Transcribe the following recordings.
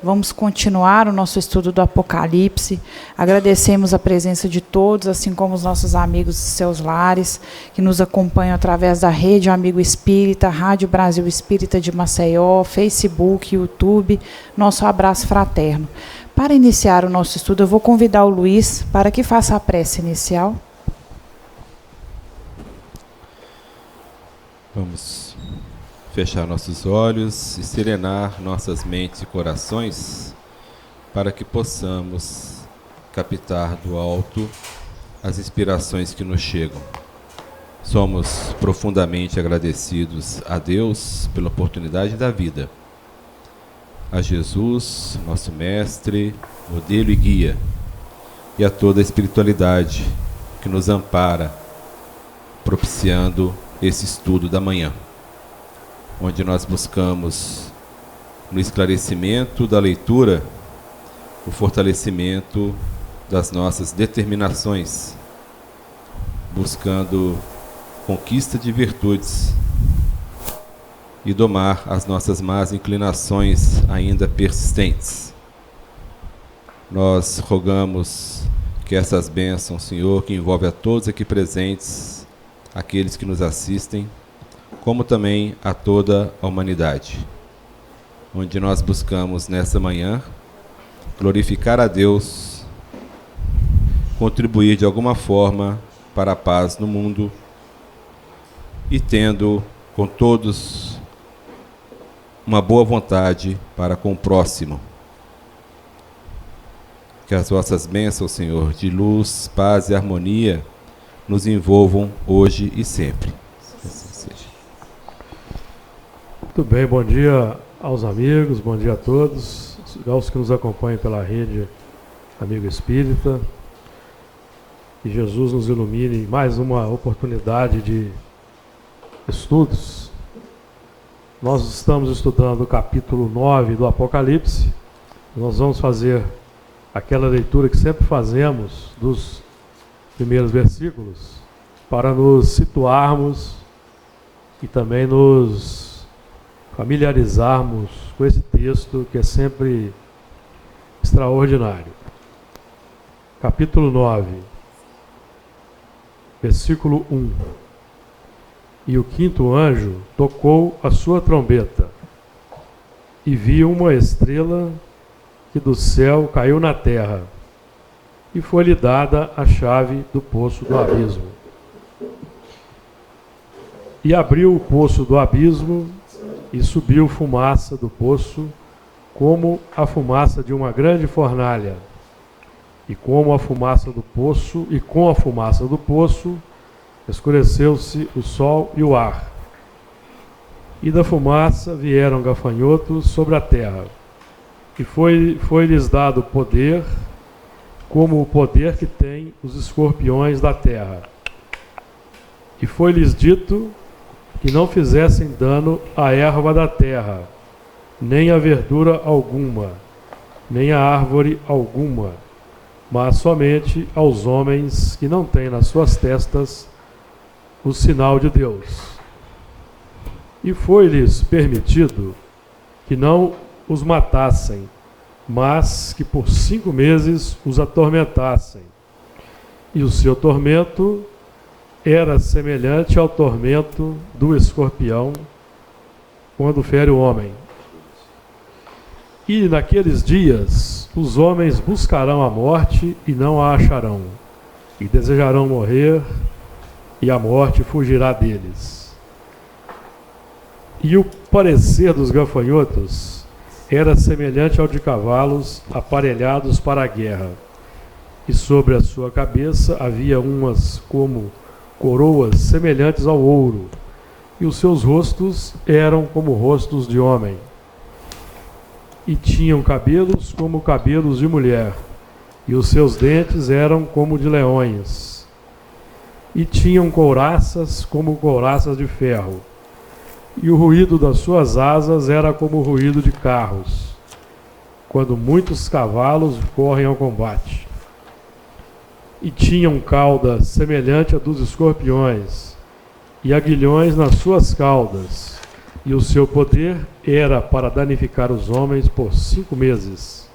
Vamos continuar o nosso estudo do Apocalipse. Agradecemos a presença de todos, assim como os nossos amigos de seus lares, que nos acompanham através da Rede Amigo Espírita, Rádio Brasil Espírita de Maceió, Facebook, YouTube. Nosso abraço fraterno. Para iniciar o nosso estudo, eu vou convidar o Luiz para que faça a prece inicial. Vamos fechar nossos olhos e serenar nossas mentes e corações para que possamos captar do alto as inspirações que nos chegam. Somos profundamente agradecidos a Deus pela oportunidade da vida, a Jesus, nosso mestre, modelo e guia, e a toda a espiritualidade que nos ampara, propiciando esse estudo da manhã, onde nós buscamos, no esclarecimento da leitura, o fortalecimento das nossas determinações, buscando conquista de virtudes e domar as nossas más inclinações ainda persistentes. Nós rogamos que essas bênçãos, Senhor, que envolve a todos aqui presentes, aqueles que nos assistem, como também a toda a humanidade, onde nós buscamos nessa manhã glorificar a Deus, contribuir de alguma forma para a paz no mundo e tendo com todos uma boa vontade para com o próximo. Que as vossas bênçãos, Senhor, de luz, paz e harmonia nos envolvam hoje e sempre. Muito bem, bom dia aos amigos, bom dia a todos, aos que nos acompanham pela rede Amigo Espírita. Que Jesus nos ilumine em mais uma oportunidade de estudos. Nós estamos estudando o capítulo 9 do Apocalipse. Nós vamos fazer aquela leitura que sempre fazemos dos primeiros versículos para nos situarmos e também nos familiarizarmos com esse texto que é sempre extraordinário. Capítulo 9, versículo 1. E o quinto anjo tocou a sua trombeta, e viu uma estrela que do céu caiu na terra, e foi-lhe dada a chave do poço do abismo. E abriu o poço do abismo, e subiu fumaça do poço, como a fumaça de uma grande fornalha. E como a fumaça do poço, e com a fumaça do poço, escureceu-se o sol e o ar. E da fumaça vieram gafanhotos sobre a terra. E foi-lhes dado poder, como o poder que tem os escorpiões da terra. E foi-lhes dito que não fizessem dano à erva da terra, nem a verdura alguma, nem a árvore alguma, mas somente aos homens que não têm nas suas testas o sinal de Deus. E foi-lhes permitido que não os matassem, mas que por 5 meses os atormentassem. E o seu tormento era semelhante ao tormento do escorpião quando fere o homem. E naqueles dias os homens buscarão a morte e não a acharão, e desejarão morrer, e a morte fugirá deles. E o parecer dos gafanhotos era semelhante ao de cavalos aparelhados para a guerra, e sobre a sua cabeça havia umas como coroas semelhantes ao ouro, e os seus rostos eram como rostos de homem. E tinham cabelos como cabelos de mulher, e os seus dentes eram como de leões. E tinham couraças como couraças de ferro, e o ruído das suas asas era como o ruído de carros, quando muitos cavalos correm ao combate. E tinham cauda semelhante à dos escorpiões, e aguilhões nas suas caudas, e o seu poder era para danificar os homens por 5 meses.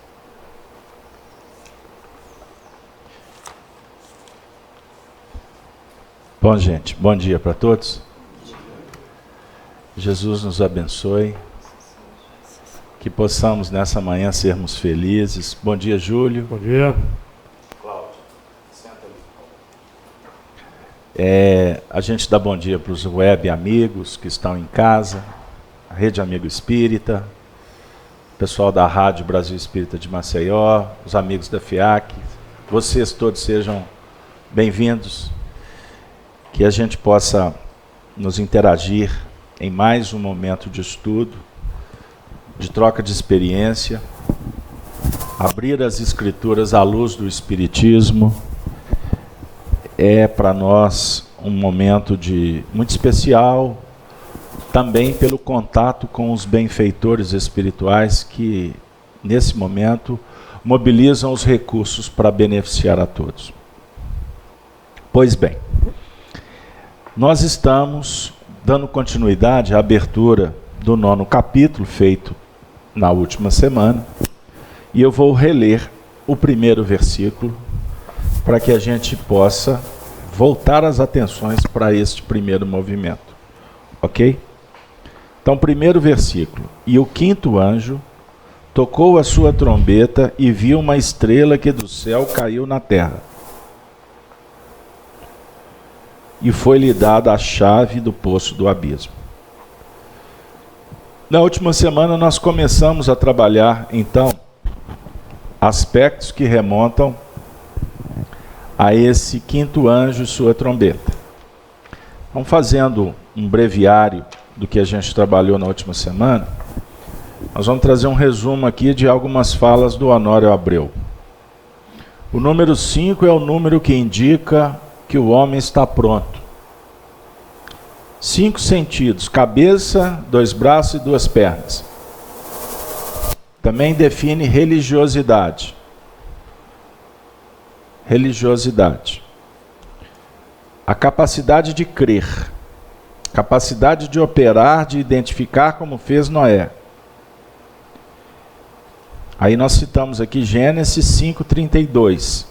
Bom, gente, bom dia para todos. Jesus nos abençoe. Que possamos nessa manhã sermos felizes. Bom dia, Júlio. Bom dia. Cláudio, senta ali. A gente dá bom dia para os web amigos que estão em casa, a Rede Amigo Espírita, o pessoal da Rádio Brasil Espírita de Maceió, os amigos da FIAC. Vocês todos sejam bem-vindos. Que a gente possa nos interagir em mais um momento de estudo, de troca de experiência, abrir as Escrituras à luz do Espiritismo. É para nós um momento muito especial, também pelo contato com os benfeitores espirituais que, nesse momento, mobilizam os recursos para beneficiar a todos. Pois bem, nós estamos dando continuidade à abertura do 9º capítulo, feito na última semana, e eu vou reler o primeiro versículo para que a gente possa voltar as atenções para este primeiro movimento, ok? Então, primeiro versículo: e o 5º anjo tocou a sua trombeta e viu uma estrela que do céu caiu na terra. E foi-lhe dada a chave do poço do abismo. Na última semana nós começamos a trabalhar, então, aspectos que remontam a esse 5º anjo e sua trombeta. Vamos fazendo um breviário do que a gente trabalhou na última semana. Nós vamos trazer um resumo aqui de algumas falas do Honório Abreu. O número 5 é o número que indica que o homem está pronto. 5 sentidos: cabeça, 2 braços e 2 pernas. Também define religiosidade. Religiosidade. A capacidade de crer, capacidade de operar, de identificar, como fez Noé. Aí nós citamos aqui Gênesis 5:32.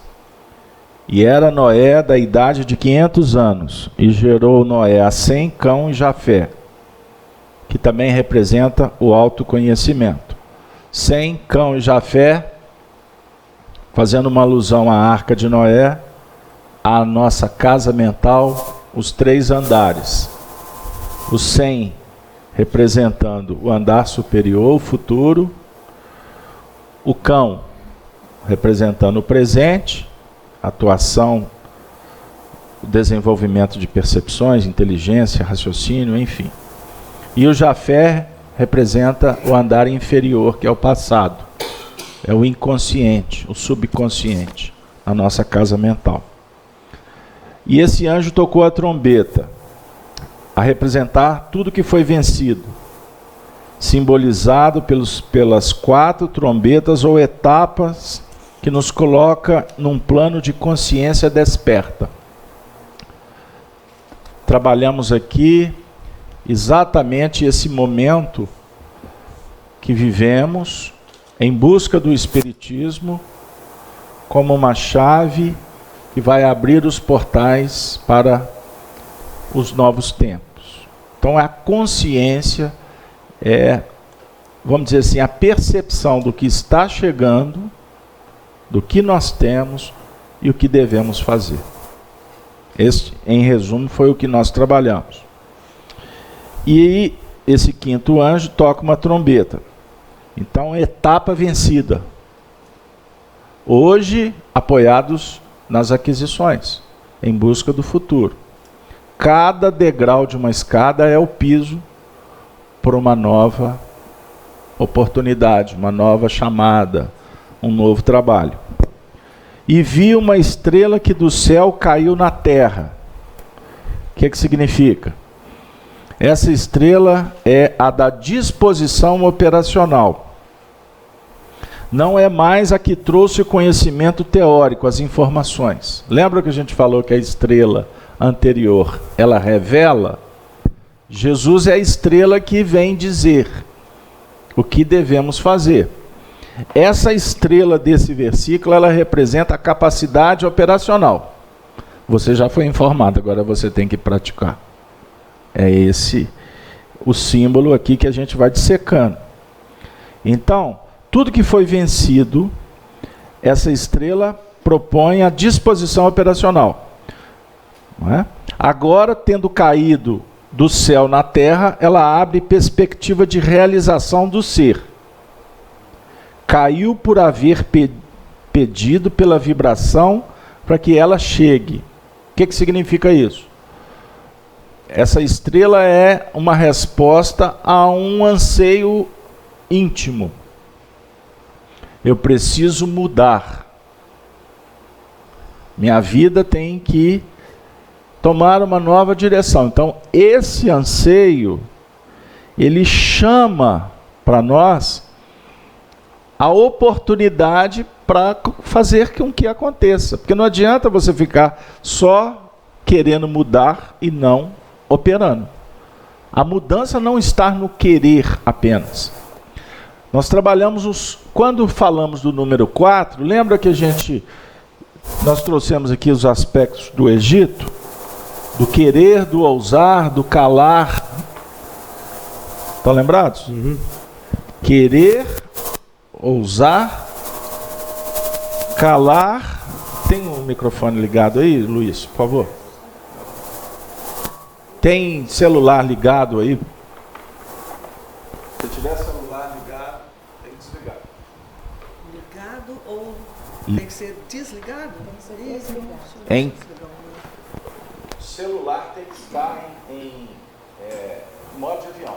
E era Noé da idade de 500 anos, e gerou Noé a Sem, Cão e Jafé, que também representa o autoconhecimento. Sem, Cão e Jafé, fazendo uma alusão à Arca de Noé, à nossa casa mental, os 3 andares. O Sem representando o andar superior, o futuro. O Cão representando o presente, atuação, o desenvolvimento de percepções, inteligência, raciocínio, enfim. E o Jafé representa o andar inferior, que é o passado. É o inconsciente, o subconsciente, a nossa casa mental. E esse anjo tocou a trombeta, a representar tudo que foi vencido, simbolizado pelas 4 trombetas ou etapas que nos coloca num plano de consciência desperta. Trabalhamos aqui exatamente esse momento que vivemos em busca do Espiritismo como uma chave que vai abrir os portais para os novos tempos. Então a consciência vamos dizer assim, a percepção do que está chegando, do que nós temos e o que devemos fazer. Este, em resumo, foi o que nós trabalhamos. E esse 5º anjo toca uma trombeta. Então, etapa vencida. Hoje, apoiados nas aquisições, em busca do futuro. Cada degrau de uma escada é o piso para uma nova oportunidade, uma nova chamada, um novo trabalho. E vi uma estrela que do céu caiu na terra. O que significa? Essa estrela é a da disposição operacional. Não é mais a que trouxe o conhecimento teórico, as informações. Lembra que a gente falou que a estrela anterior, ela revela? Jesus é a estrela que vem dizer o que devemos fazer. Essa estrela desse versículo, ela representa a capacidade operacional. Você já foi informado, agora você tem que praticar. É esse o símbolo aqui que a gente vai dissecando. Então, tudo que foi vencido, essa estrela propõe a disposição operacional. Não é? Agora, tendo caído do céu na terra, ela abre perspectiva de realização do ser. Caiu por haver pedido pela vibração para que ela chegue. O que significa isso? Essa estrela é uma resposta a um anseio íntimo. Eu preciso mudar. Minha vida tem que tomar uma nova direção. Então, esse anseio, ele chama para nós a oportunidade para fazer com que aconteça. Porque não adianta você ficar só querendo mudar e não operando. A mudança não está no querer apenas. Nós trabalhamos, quando falamos do número 4, lembra que nós trouxemos aqui os aspectos do Egito, do querer, do ousar, do calar. Estão lembrados? Uhum. Querer, ousar, calar. Tem um microfone ligado aí, Luiz, por favor? Tem celular ligado aí? Se tiver celular ligado, tem que desligar. Ligado ou tem que ser desligado? O celular tem que estar em modo de avião.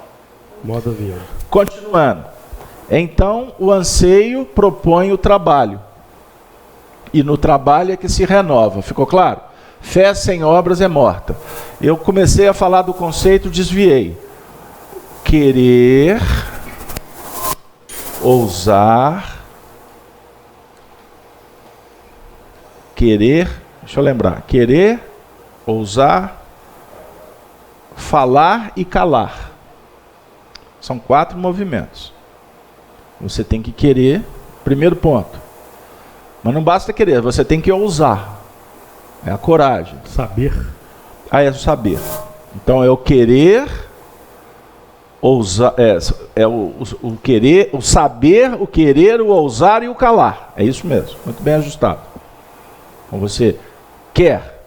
Modo avião. Continuando. Então, o anseio propõe o trabalho. E no trabalho é que se renova. Ficou claro? Fé sem obras é morta. Eu comecei a falar do conceito, desviei. Querer, ousar, deixa eu lembrar. Querer, ousar, falar e calar. São 4 movimentos. Você tem que querer, primeiro ponto. Mas não basta querer, você tem que ousar. É a coragem. Saber. É o saber. Então é o querer, ousar, o querer, o saber, o querer, o ousar e o calar. É isso mesmo, muito bem ajustado. Então você quer,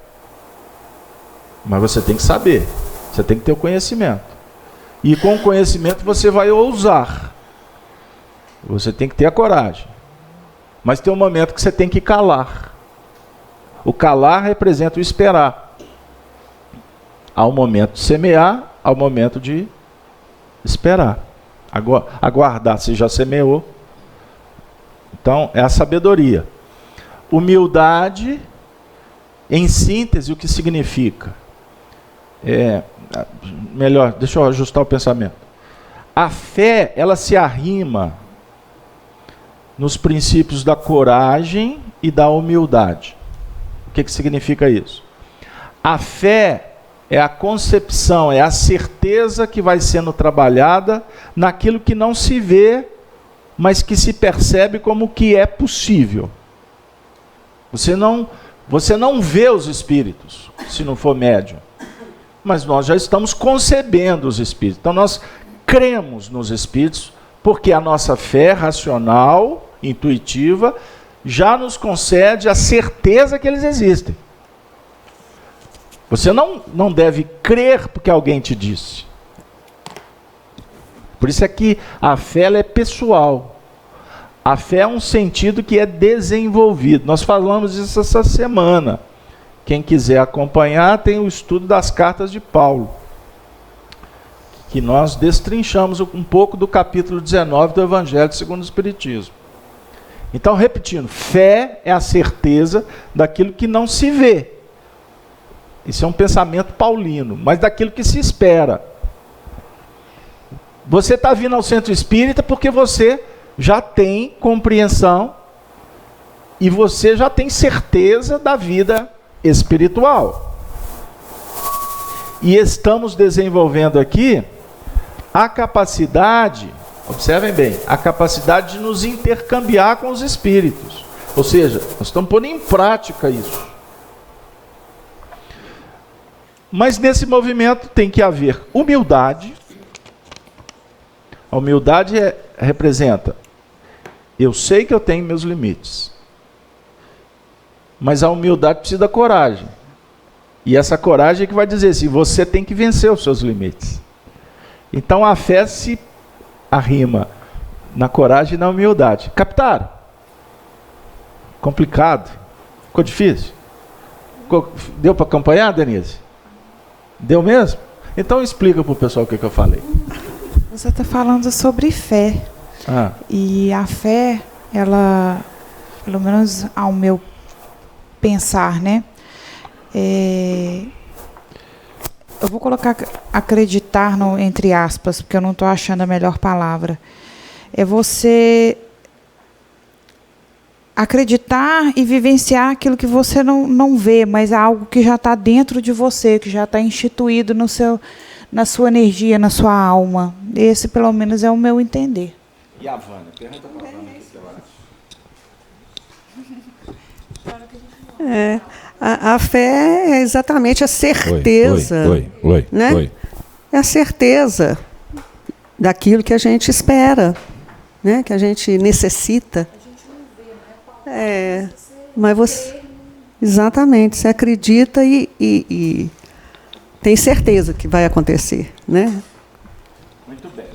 mas você tem que saber, você tem que ter o conhecimento. E com o conhecimento você vai ousar. Você tem que ter a coragem. Mas tem um momento que você tem que calar. O calar representa o esperar. Há um momento de semear, há um momento de esperar. Aguardar, se já semeou. Então, é a sabedoria. Humildade, em síntese, o que significa? Melhor, deixa eu ajustar o pensamento. A fé, ela se arrima nos princípios da coragem e da humildade. O que significa isso? A fé é a concepção, é a certeza que vai sendo trabalhada naquilo que não se vê, mas que se percebe como que é possível. Você não vê os espíritos, se não for médium. Mas nós já estamos concebendo os espíritos. Então nós cremos nos espíritos, porque a nossa fé racional, intuitiva, já nos concede a certeza que eles existem. Você não deve crer porque alguém te disse. Por isso é que a fé ela é pessoal. A fé é um sentido que é desenvolvido. Nós falamos isso essa semana. Quem quiser acompanhar, tem o estudo das cartas de Paulo, que nós destrinchamos um pouco do capítulo 19 do Evangelho segundo o Espiritismo. Então, repetindo, fé é a certeza daquilo que não se vê. Isso é um pensamento paulino, mas daquilo que se espera. Você está vindo ao centro espírita porque você já tem compreensão e você já tem certeza da vida espiritual. E estamos desenvolvendo aqui a capacidade, observem bem, a capacidade de nos intercambiar com os espíritos. Ou seja, nós estamos pondo em prática isso. Mas nesse movimento tem que haver humildade. A humildade representa, eu sei que eu tenho meus limites. Mas a humildade precisa da coragem. E essa coragem é que vai dizer assim, você tem que vencer os seus limites. Então a fé se arrima na coragem e na humildade. Captaram? Complicado? Ficou difícil? Deu para acompanhar, Denise? Deu mesmo? Então explica para o pessoal o que eu falei. Você está falando sobre fé. E a fé, ela, pelo menos ao meu pensar, né? Eu vou colocar acreditar entre aspas, porque eu não estou achando a melhor palavra. É você acreditar e vivenciar aquilo que você não vê, mas é algo que já está dentro de você, que já está instituído na sua energia, na sua alma. Esse, pelo menos, é o meu entender. E a Vânia? Pergunta para a Vânia o que ela acha. A fé é exatamente a certeza. Né? É a certeza daquilo que a gente espera, né? Que a gente necessita. Mas você, exatamente, você acredita e tem certeza que vai acontecer, né? Muito bem.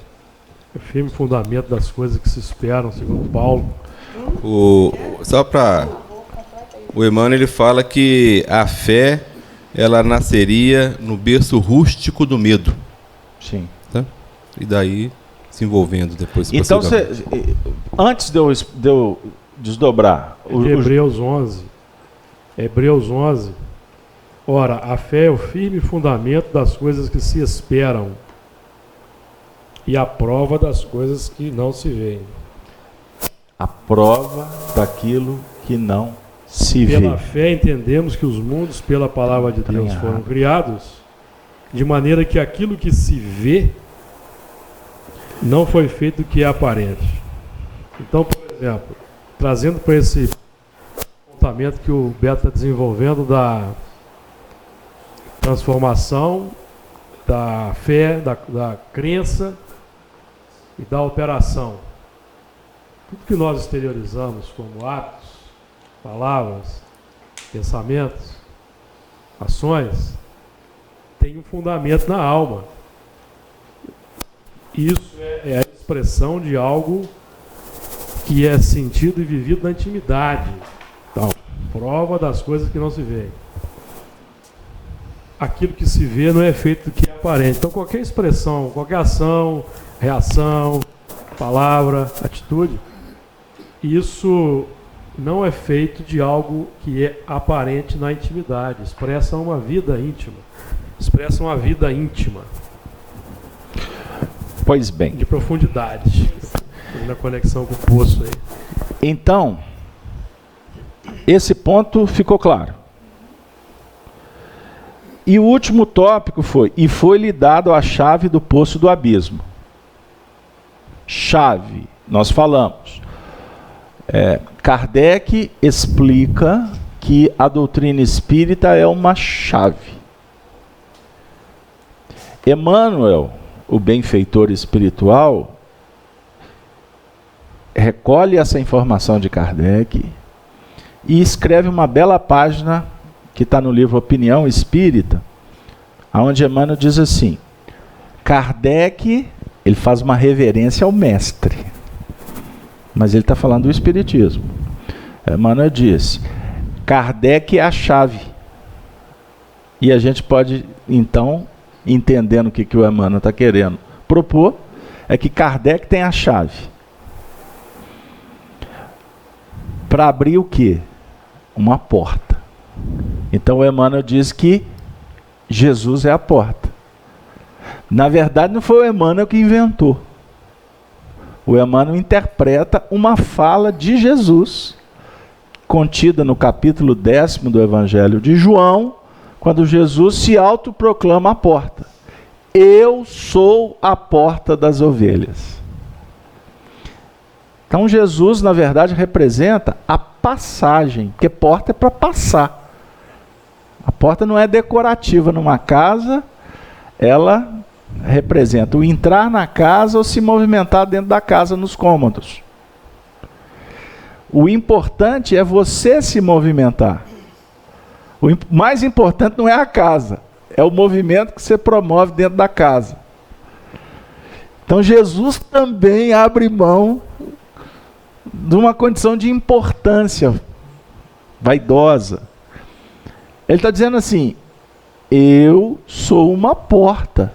É firme fundamento das coisas que se esperam, segundo Paulo. Só para... O Emmanuel, ele fala que a fé, ela nasceria no berço rústico do medo. Sim. Tá? E daí, se envolvendo depois. Então, antes de eu desdobrar... Hebreus 11. Hebreus 11. Ora, a fé é o firme fundamento das coisas que se esperam e a prova das coisas que não se veem. A prova daquilo que não se vê. Pela fé entendemos que os mundos, pela palavra de Deus, foram criados, de maneira que aquilo que se vê não foi feito do que é aparente. Então, por exemplo, trazendo para esse apontamento que o Beto está desenvolvendo da transformação, da fé, da crença e da operação. Tudo que nós exteriorizamos como atos, palavras, pensamentos, ações, tem um fundamento na alma. Isso é a expressão de algo que é sentido e vivido na intimidade. Então, prova das coisas que não se veem. Aquilo que se vê não é feito do que é aparente. Então, qualquer expressão, qualquer ação, reação, palavra, atitude, isso não é feito de algo que é aparente na intimidade. Expressa uma vida íntima. Expressa uma vida íntima. Pois bem. De profundidade. Na conexão com o poço aí. Então, esse ponto ficou claro. E o último tópico foi: e foi-lhe dado a chave do poço do abismo. Chave, nós falamos. Kardec explica que a doutrina espírita é uma chave. Emmanuel, o benfeitor espiritual, recolhe essa informação de Kardec e escreve uma bela página que está no livro Opinião Espírita, onde Emmanuel diz assim: Kardec, ele faz uma reverência ao mestre, mas ele está falando do Espiritismo. Emmanuel diz: Kardec é a chave. E a gente pode, então, entendendo o que o Emmanuel está querendo propor, é que Kardec tem a chave. Para abrir o quê? Uma porta. Então o Emmanuel diz que Jesus é a porta. Na verdade, não foi o Emmanuel que inventou. O Emmanuel interpreta uma fala de Jesus, contida no capítulo 10º do Evangelho de João, quando Jesus se autoproclama a porta. Eu sou a porta das ovelhas. Então Jesus, na verdade, representa a passagem, porque porta é para passar. A porta não é decorativa numa casa, ela representa o entrar na casa ou se movimentar dentro da casa nos cômodos. O importante é você se movimentar. O mais importante não é a casa, é o movimento que você promove dentro da casa. Então Jesus também abre mão de uma condição de importância vaidosa. Ele está dizendo assim, eu sou uma porta.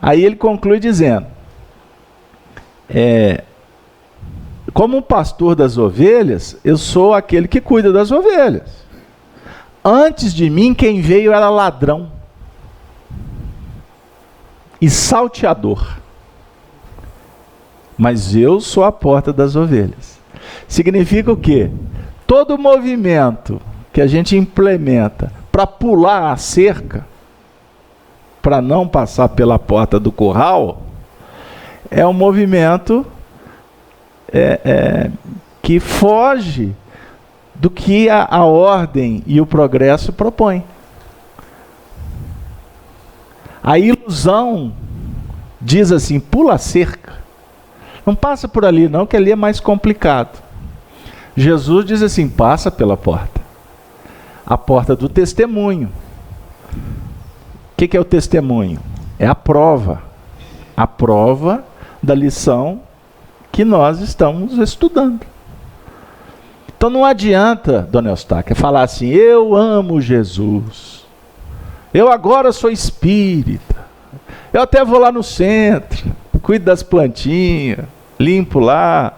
Aí ele conclui dizendo, como um pastor das ovelhas, eu sou aquele que cuida das ovelhas. Antes de mim, quem veio era ladrão e salteador. Mas eu sou a porta das ovelhas. Significa o quê? Todo movimento que a gente implementa para pular a cerca, para não passar pela porta do curral, é um movimento que foge do que a ordem e o progresso propõem. A ilusão diz assim, pula a cerca. Não passa por ali não, que ali é mais complicado. Jesus diz assim, passa pela porta. A porta do testemunho. O que é o testemunho? É a prova da lição que nós estamos estudando. Então não adianta, dona Eustáquia, falar assim, eu amo Jesus, eu agora sou espírita, eu até vou lá no centro, cuido das plantinhas, limpo lá,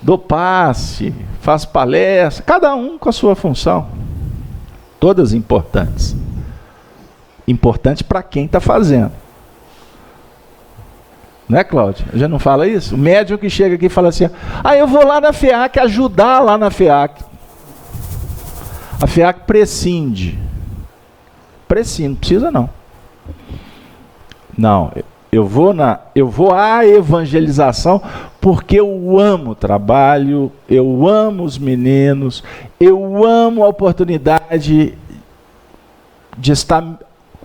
dou passe, faço palestra, cada um com a sua função, todas importantes. Importante para quem está fazendo. Não é, Cláudia? Já não fala isso? O médium que chega aqui e fala assim, eu vou lá na FEAC, ajudar lá na FEAC. A FEAC prescinde. Prescinde, não precisa não. Não, eu vou à evangelização porque eu amo o trabalho, eu amo os meninos, eu amo a oportunidade de estar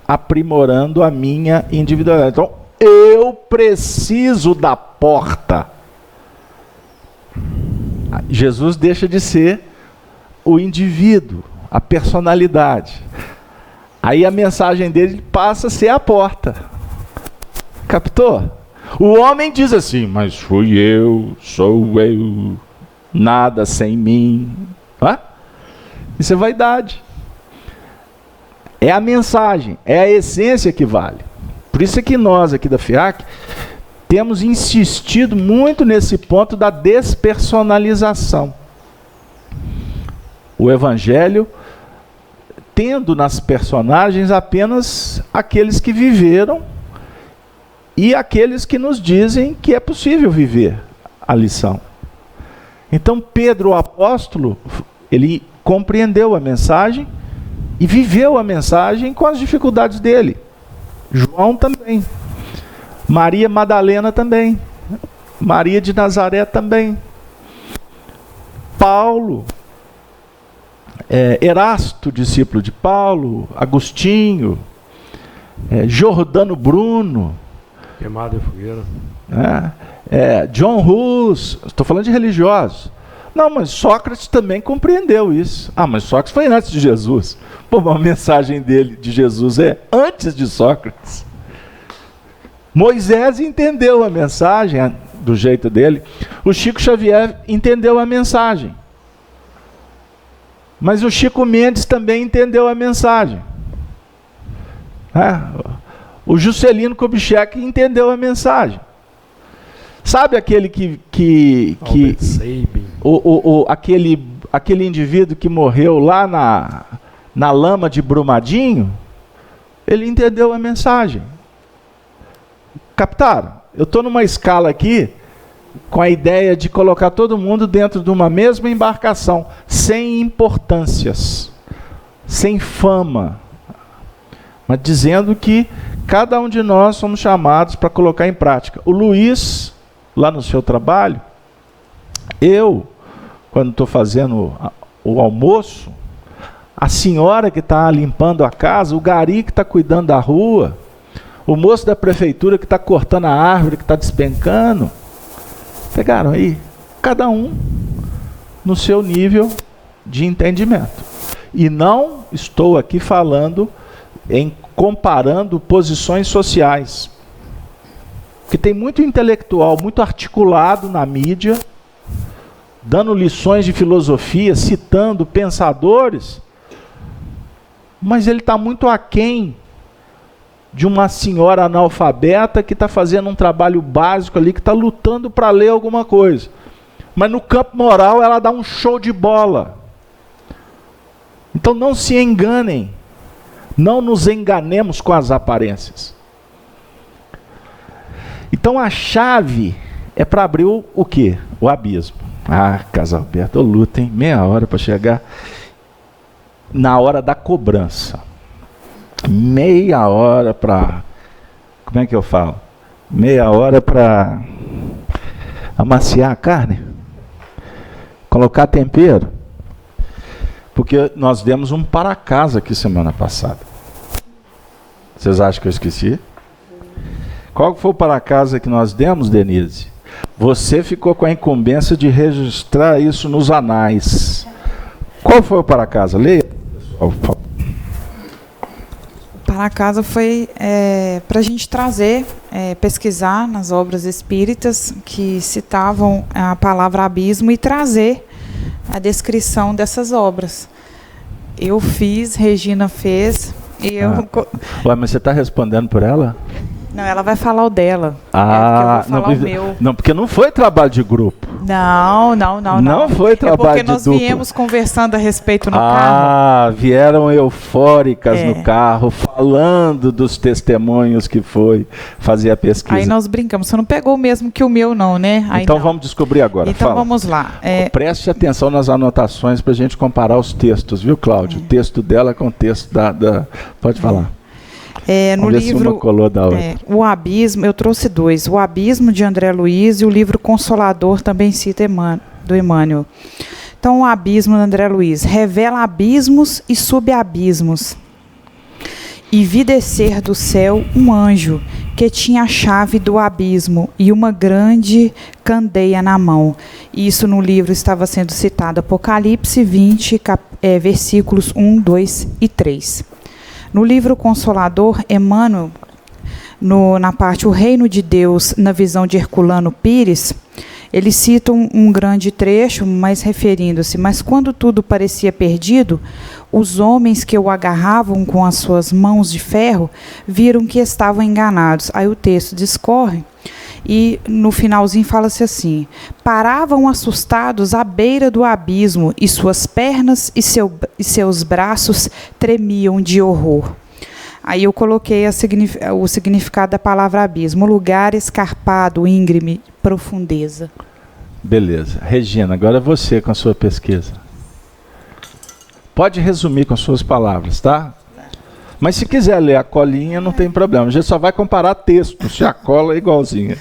aprimorando a minha individualidade. Então, eu preciso da porta. Jesus deixa de ser o indivíduo, a personalidade. Aí a mensagem dele passa a ser a porta. Captou? O homem diz assim, mas fui eu, sou eu, nada sem mim. Isso é vaidade. É a mensagem, é a essência que vale. Por isso é que nós aqui da FEAC temos insistido muito nesse ponto da despersonalização. O Evangelho tendo nas personagens apenas aqueles que viveram e aqueles que nos dizem que é possível viver a lição. Então Pedro, o apóstolo, ele compreendeu a mensagem e viveu a mensagem com as dificuldades dele. João também. Maria Madalena também. Maria de Nazaré também. Paulo. Erasto, discípulo de Paulo. Agostinho. Jordano Bruno. Queimado em fogueira. John Hus. Estou falando de religiosos. Não, mas Sócrates também compreendeu isso. Mas Sócrates foi antes de Jesus. A mensagem dele, de Jesus, é antes de Sócrates. Moisés entendeu a mensagem do jeito dele. O Chico Xavier entendeu a mensagem. Mas o Chico Mendes também entendeu a mensagem. O Juscelino Kubitschek entendeu a mensagem. Sabe aquele aquele indivíduo que morreu lá na lama de Brumadinho? Ele entendeu a mensagem. Captaram? Eu estou numa escala aqui com a ideia de colocar todo mundo dentro de uma mesma embarcação, sem importâncias, sem fama, mas dizendo que cada um de nós somos chamados para colocar em prática. O Luiz, lá no seu trabalho, eu, quando estou fazendo o almoço, a senhora que está limpando a casa, o gari que está cuidando da rua, o moço da prefeitura que está cortando a árvore, que está despencando, pegaram aí, cada um no seu nível de entendimento. E não estou aqui falando em comparando posições sociais, porque tem muito intelectual, muito articulado na mídia, dando lições de filosofia, citando pensadores, mas ele está muito aquém de uma senhora analfabeta que está fazendo um trabalho básico ali, que está lutando para ler alguma coisa. Mas no campo moral ela dá um show de bola. Então não se enganem, não nos enganemos com as aparências. Então a chave é para abrir o quê? O abismo. Ah, Casalberto, eu luto, hein? Meia hora para chegar na hora da cobrança. Meia hora para... Como é que eu falo? Meia hora para amaciar a carne? Colocar tempero? Porque nós demos um para casa aqui semana passada. Vocês acham que eu esqueci? Qual foi o para casa que nós demos, Denise? Você ficou com a incumbência de registrar isso nos anais. Qual foi o para casa? Leia. Para casa foi para a gente trazer, pesquisar nas obras espíritas que citavam a palavra abismo e trazer a descrição dessas obras. Eu fiz, Regina fez, e eu... Ué, mas você está respondendo por ela? Não, ela vai falar o dela. Ah, eu vou falar o meu. Não, porque não foi trabalho de grupo. Não. Não foi trabalho de dupla. Porque nós viemos conversando a respeito no carro. Ah, vieram eufóricas no carro, falando dos testemunhos que foi fazer a pesquisa. Aí nós brincamos, você não pegou o mesmo que o meu não, né? Aí então não. Vamos descobrir agora. Então fala. Vamos lá. Preste atenção nas anotações para a gente comparar os textos, viu, Cláudio? O texto dela com o texto da... Pode falar. No livro O Abismo, eu trouxe 2. O Abismo, de André Luiz, e o livro Consolador também cita do Emmanuel. Então, o Abismo, de André Luiz, revela abismos e subabismos. E vi descer do céu um anjo que tinha a chave do abismo e uma grande candeia na mão. Isso no livro estava sendo citado Apocalipse 20, versículos 1, 2 e 3. No livro Consolador, Emmanuel, na parte O Reino de Deus, na visão de Herculano Pires, ele cita um grande trecho, mas referindo-se: mas quando tudo parecia perdido, os homens que o agarravam com as suas mãos de ferro viram que estavam enganados. Aí o texto discorre e no finalzinho fala-se assim: paravam assustados à beira do abismo e suas pernas e seus braços tremiam de horror. Aí eu coloquei o significado da palavra abismo: lugar escarpado, íngreme, profundeza. Beleza. Regina, agora você com a sua pesquisa. Pode resumir com as suas palavras, tá? Mas se quiser ler a colinha, não tem problema. A gente só vai comparar texto, se a cola é igualzinha.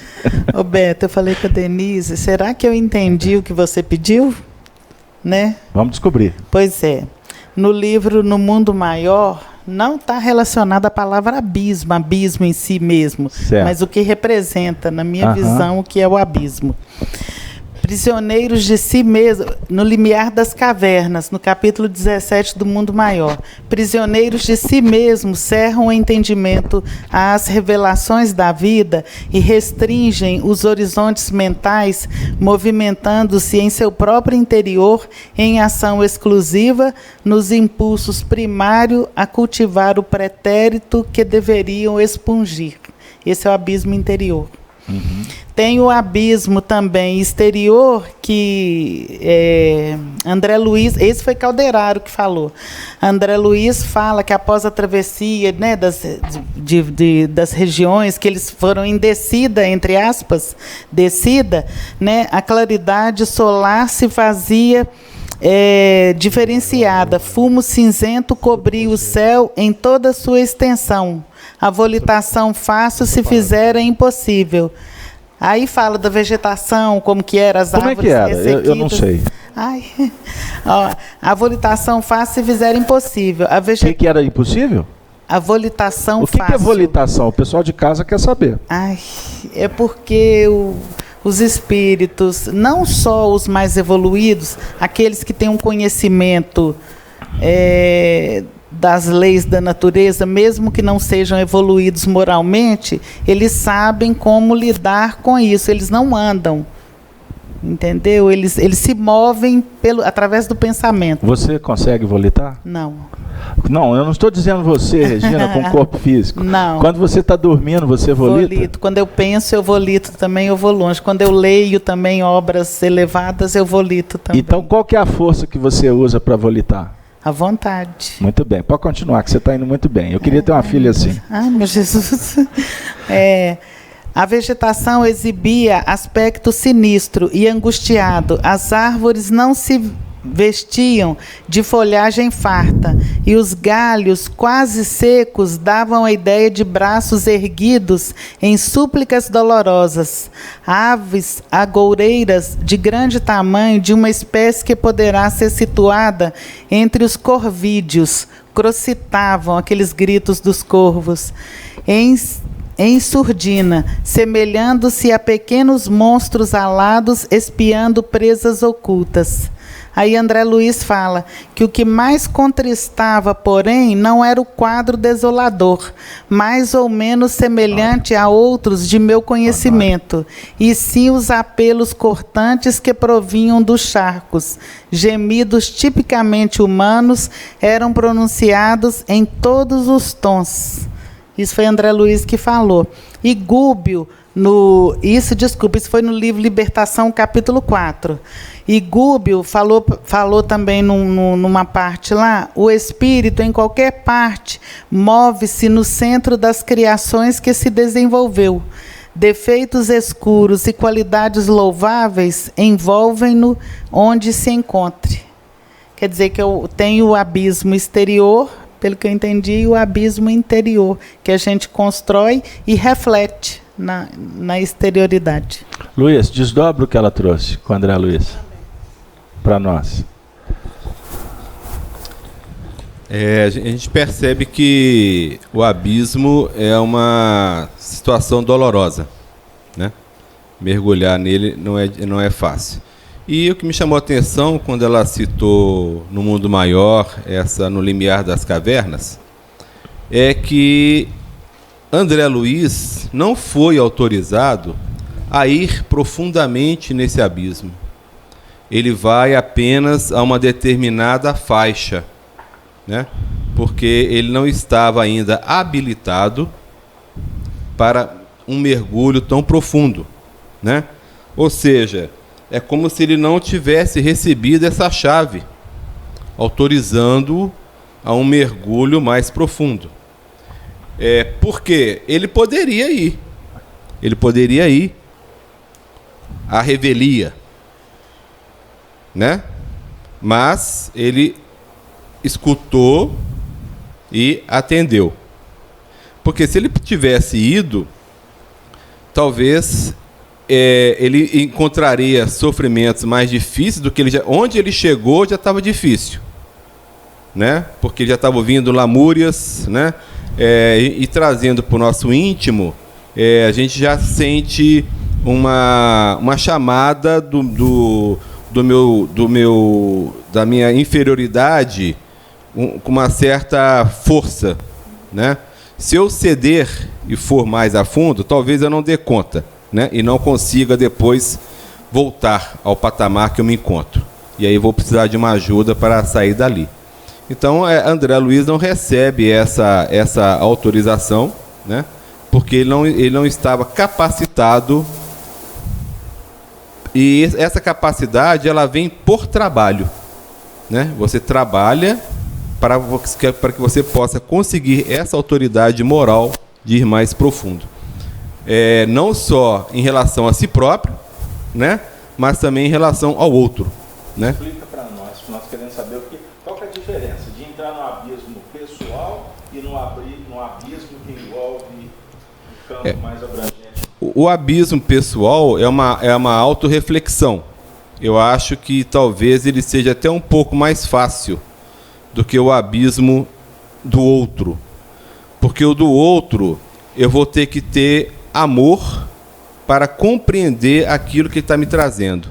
Ô Beto, eu falei com a Denise, será que eu entendi o que você pediu? Né? Vamos descobrir. Pois é. No livro No Mundo Maior, não está relacionada a palavra abismo, abismo em si mesmo, certo, mas o que representa, na minha visão, o que é o abismo. Prisioneiros de si mesmo, no limiar das cavernas, no capítulo 17 do Mundo Maior. Prisioneiros de si mesmos cerram o entendimento às revelações da vida e restringem os horizontes mentais, movimentando-se em seu próprio interior em ação exclusiva nos impulsos primários a cultivar o pretérito que deveriam expungir. Esse é o abismo interior. Tem o abismo também exterior, que André Luiz, esse foi Calderaro que falou. André Luiz fala que após a travessia, né, das regiões, que eles foram em descida, entre aspas, descida, né, a claridade solar se fazia diferenciada. Fumo cinzento cobria o céu em toda a sua extensão. A volitação fácil se fizer é impossível. Aí fala da vegetação, como que era as árvores. Como é que era? Eu não sei. Ai. Ó, a volitação fácil se fizer impossível. O que era impossível? A volitação fácil. O que é volitação? O pessoal de casa quer saber. Ai, é porque os espíritos, não só os mais evoluídos, aqueles que têm um conhecimento das leis da natureza, mesmo que não sejam evoluídos moralmente, eles sabem como lidar com isso. Eles não andam, entendeu? Eles se movem através do pensamento. Você consegue volitar? Não. Não, eu não estou dizendo você, Regina, com corpo físico. Não. Quando você está dormindo, você volita? Volito. Quando eu penso, eu volito também, eu vou longe. Quando eu leio também obras elevadas, eu volito também. Então, qual que é a força que você usa para volitar? À vontade. Muito bem, pode continuar, que você está indo muito bem. Eu queria ter uma filha assim. Ai, meu Jesus. A vegetação exibia aspecto sinistro e angustiado. As árvores não se vestiam de folhagem farta, e os galhos quase secos davam a ideia de braços erguidos em súplicas dolorosas. Aves agoureiras de grande tamanho, de uma espécie que poderá ser situada entre os corvídeos, crocitavam aqueles gritos dos corvos em surdina, semelhando-se a pequenos monstros alados espiando presas ocultas. Aí André Luiz fala que o que mais contristava, porém, não era o quadro desolador, mais ou menos semelhante a outros de meu conhecimento, e sim os apelos cortantes que provinham dos charcos. Gemidos tipicamente humanos eram pronunciados em todos os tons. Isso foi André Luiz que falou. E Gúbio, isso foi no livro Libertação, capítulo 4. E Gúbio falou também numa parte lá, o espírito em qualquer parte move-se no centro das criações que se desenvolveu. Defeitos escuros e qualidades louváveis envolvem-no onde se encontre. Quer dizer que eu tenho o abismo exterior, pelo que eu entendi, o abismo interior, que a gente constrói e reflete na exterioridade. Luiz, desdobra o que ela trouxe com André Luiz, para nós. A gente percebe que o abismo é uma situação dolorosa, né? Mergulhar nele não é fácil. E o que me chamou a atenção quando ela citou no mundo maior, no limiar das cavernas, é que André Luiz não foi autorizado a ir profundamente nesse abismo. Ele vai apenas a uma determinada faixa, né? Porque ele não estava ainda habilitado para um mergulho tão profundo, né? Ou seja, é como se ele não tivesse recebido essa chave, autorizando-o a um mergulho mais profundo. Porque ele poderia ir à revelia, né? Mas ele escutou e atendeu. Porque se ele tivesse ido, talvez ele encontraria sofrimentos mais difíceis do que onde ele chegou já estava difícil, né? Porque já estava ouvindo lamúrias, né? E trazendo para o nosso íntimo, a gente já sente uma chamada da minha inferioridade com uma certa força, né? Se eu ceder e for mais a fundo, talvez eu não dê conta, né? E não consiga depois voltar ao patamar que eu me encontro. E aí vou precisar de uma ajuda para sair dali. Então, André Luiz não recebe essa autorização, né? Porque ele não estava capacitado. E essa capacidade, ela vem por trabalho, né? Você trabalha para que você possa conseguir essa autoridade moral de ir mais profundo. Não só em relação a si próprio, né? Mas também em relação ao outro, né? Explica para nós querendo saber qual que é a diferença de entrar no abismo pessoal e no abismo que envolve um campo mais abrangente. O abismo pessoal é uma autorreflexão. Eu acho que talvez ele seja até um pouco mais fácil do que o abismo do outro. Porque o do outro, eu vou ter que ter amor para compreender aquilo que ele está me trazendo.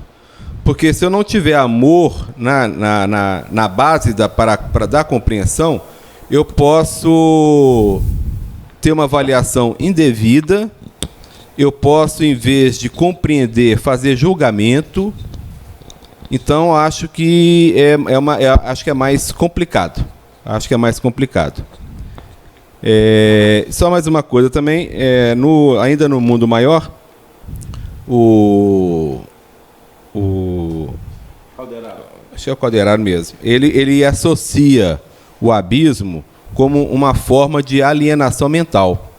Porque se eu não tiver amor na base para dar compreensão, eu posso ter uma avaliação indevida, eu posso, em vez de compreender, fazer julgamento. Então, acho que acho que é mais complicado. Acho que é mais complicado. Só mais uma coisa também, ainda no mundo maior, acho que é o Calderaro mesmo, ele associa o abismo como uma forma de alienação mental,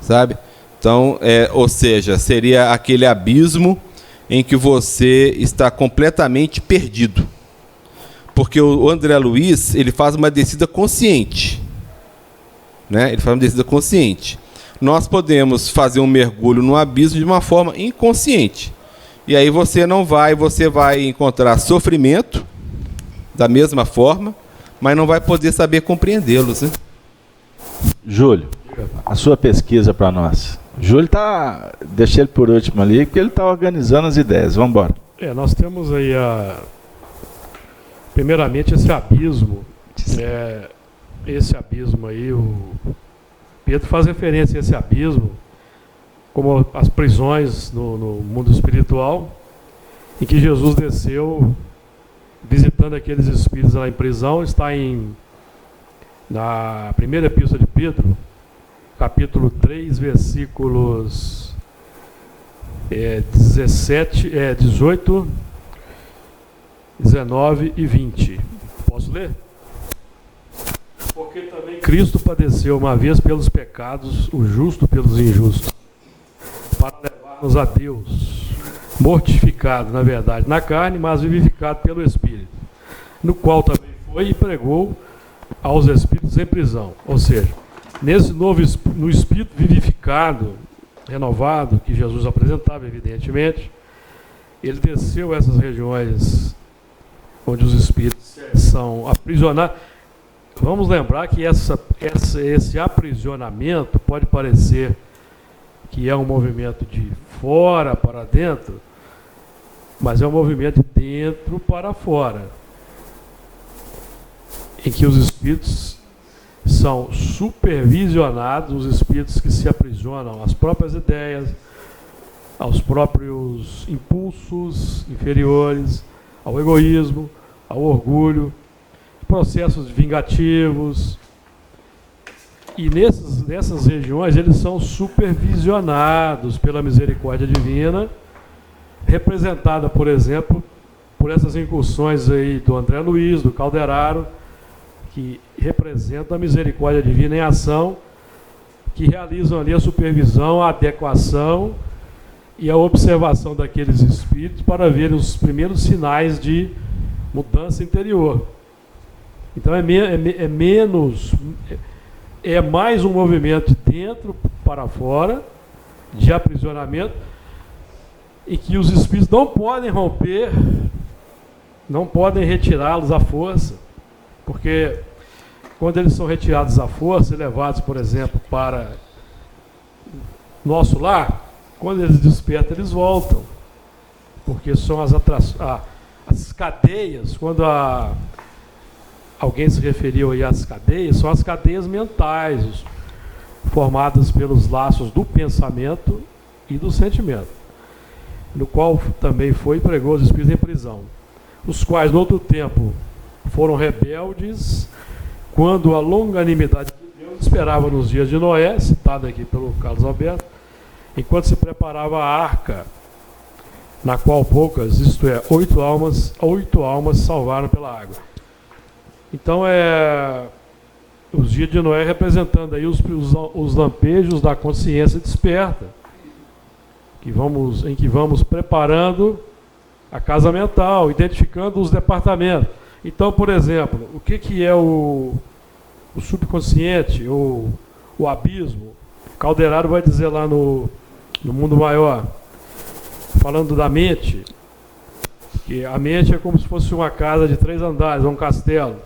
sabe? Então, ou seja, seria aquele abismo em que você está completamente perdido. Porque o André Luiz, ele faz uma descida consciente. Né? Ele faz uma descida consciente. Nós podemos fazer um mergulho no abismo de uma forma inconsciente. E aí você vai encontrar sofrimento da mesma forma, mas não vai poder saber compreendê-los. Né? Júlio, a sua pesquisa para nós. Júlio deixei ele por último ali, porque ele está organizando as ideias. Vamos embora. Nós temos aí primeiramente esse abismo. Esse abismo aí, o Pedro faz referência a esse abismo como as prisões no mundo espiritual, em que Jesus desceu visitando aqueles espíritos lá em prisão. Está na primeira epístola de Pedro, capítulo 3, versículos 18, 19 e 20. Posso ler? Porque também Cristo padeceu uma vez pelos pecados, o justo pelos injustos, para levar-nos a Deus, mortificado, na verdade, na carne, mas vivificado pelo Espírito, no qual também foi e pregou aos espíritos em prisão. Ou seja, no Espírito vivificado, renovado, que Jesus apresentava, evidentemente, ele desceu a essas regiões onde os espíritos são aprisionados. Vamos lembrar que esse aprisionamento pode parecer que é um movimento de fora para dentro, mas é um movimento de dentro para fora, em que os espíritos são supervisionados, os espíritos que se aprisionam às próprias ideias, aos próprios impulsos inferiores, ao egoísmo, ao orgulho, processos vingativos. E nessas regiões eles são supervisionados pela misericórdia divina, representada, por exemplo, por essas incursões aí do André Luiz, do Calderaro, que representam a misericórdia divina em ação, que realizam ali a supervisão, a adequação e a observação daqueles espíritos para ver os primeiros sinais de mudança interior. Então é mais um movimento de dentro para fora, de aprisionamento, em que os espíritos não podem romper, não podem retirá-los à força, porque quando eles são retirados à força e levados, por exemplo, para nosso lar, quando eles despertam, eles voltam, porque são as cadeias. Quando alguém se referiu aí às cadeias, são as cadeias mentais, formadas pelos laços do pensamento e do sentimento, no qual também foi e pregou os espíritos em prisão, os quais, no outro tempo, foram rebeldes, quando a longanimidade de Deus esperava nos dias de Noé, citado aqui pelo Carlos Alberto, enquanto se preparava a arca, na qual poucas, isto é, 8 almas salvaram pela água. Então, os dias de Noé representando aí os lampejos da consciência desperta, em que vamos preparando a casa mental, identificando os departamentos. Então, por exemplo, o que é o subconsciente, ou o abismo? O Calderaro vai dizer lá no Mundo Maior, falando da mente, que a mente é como se fosse uma casa de 3 andares, um castelo.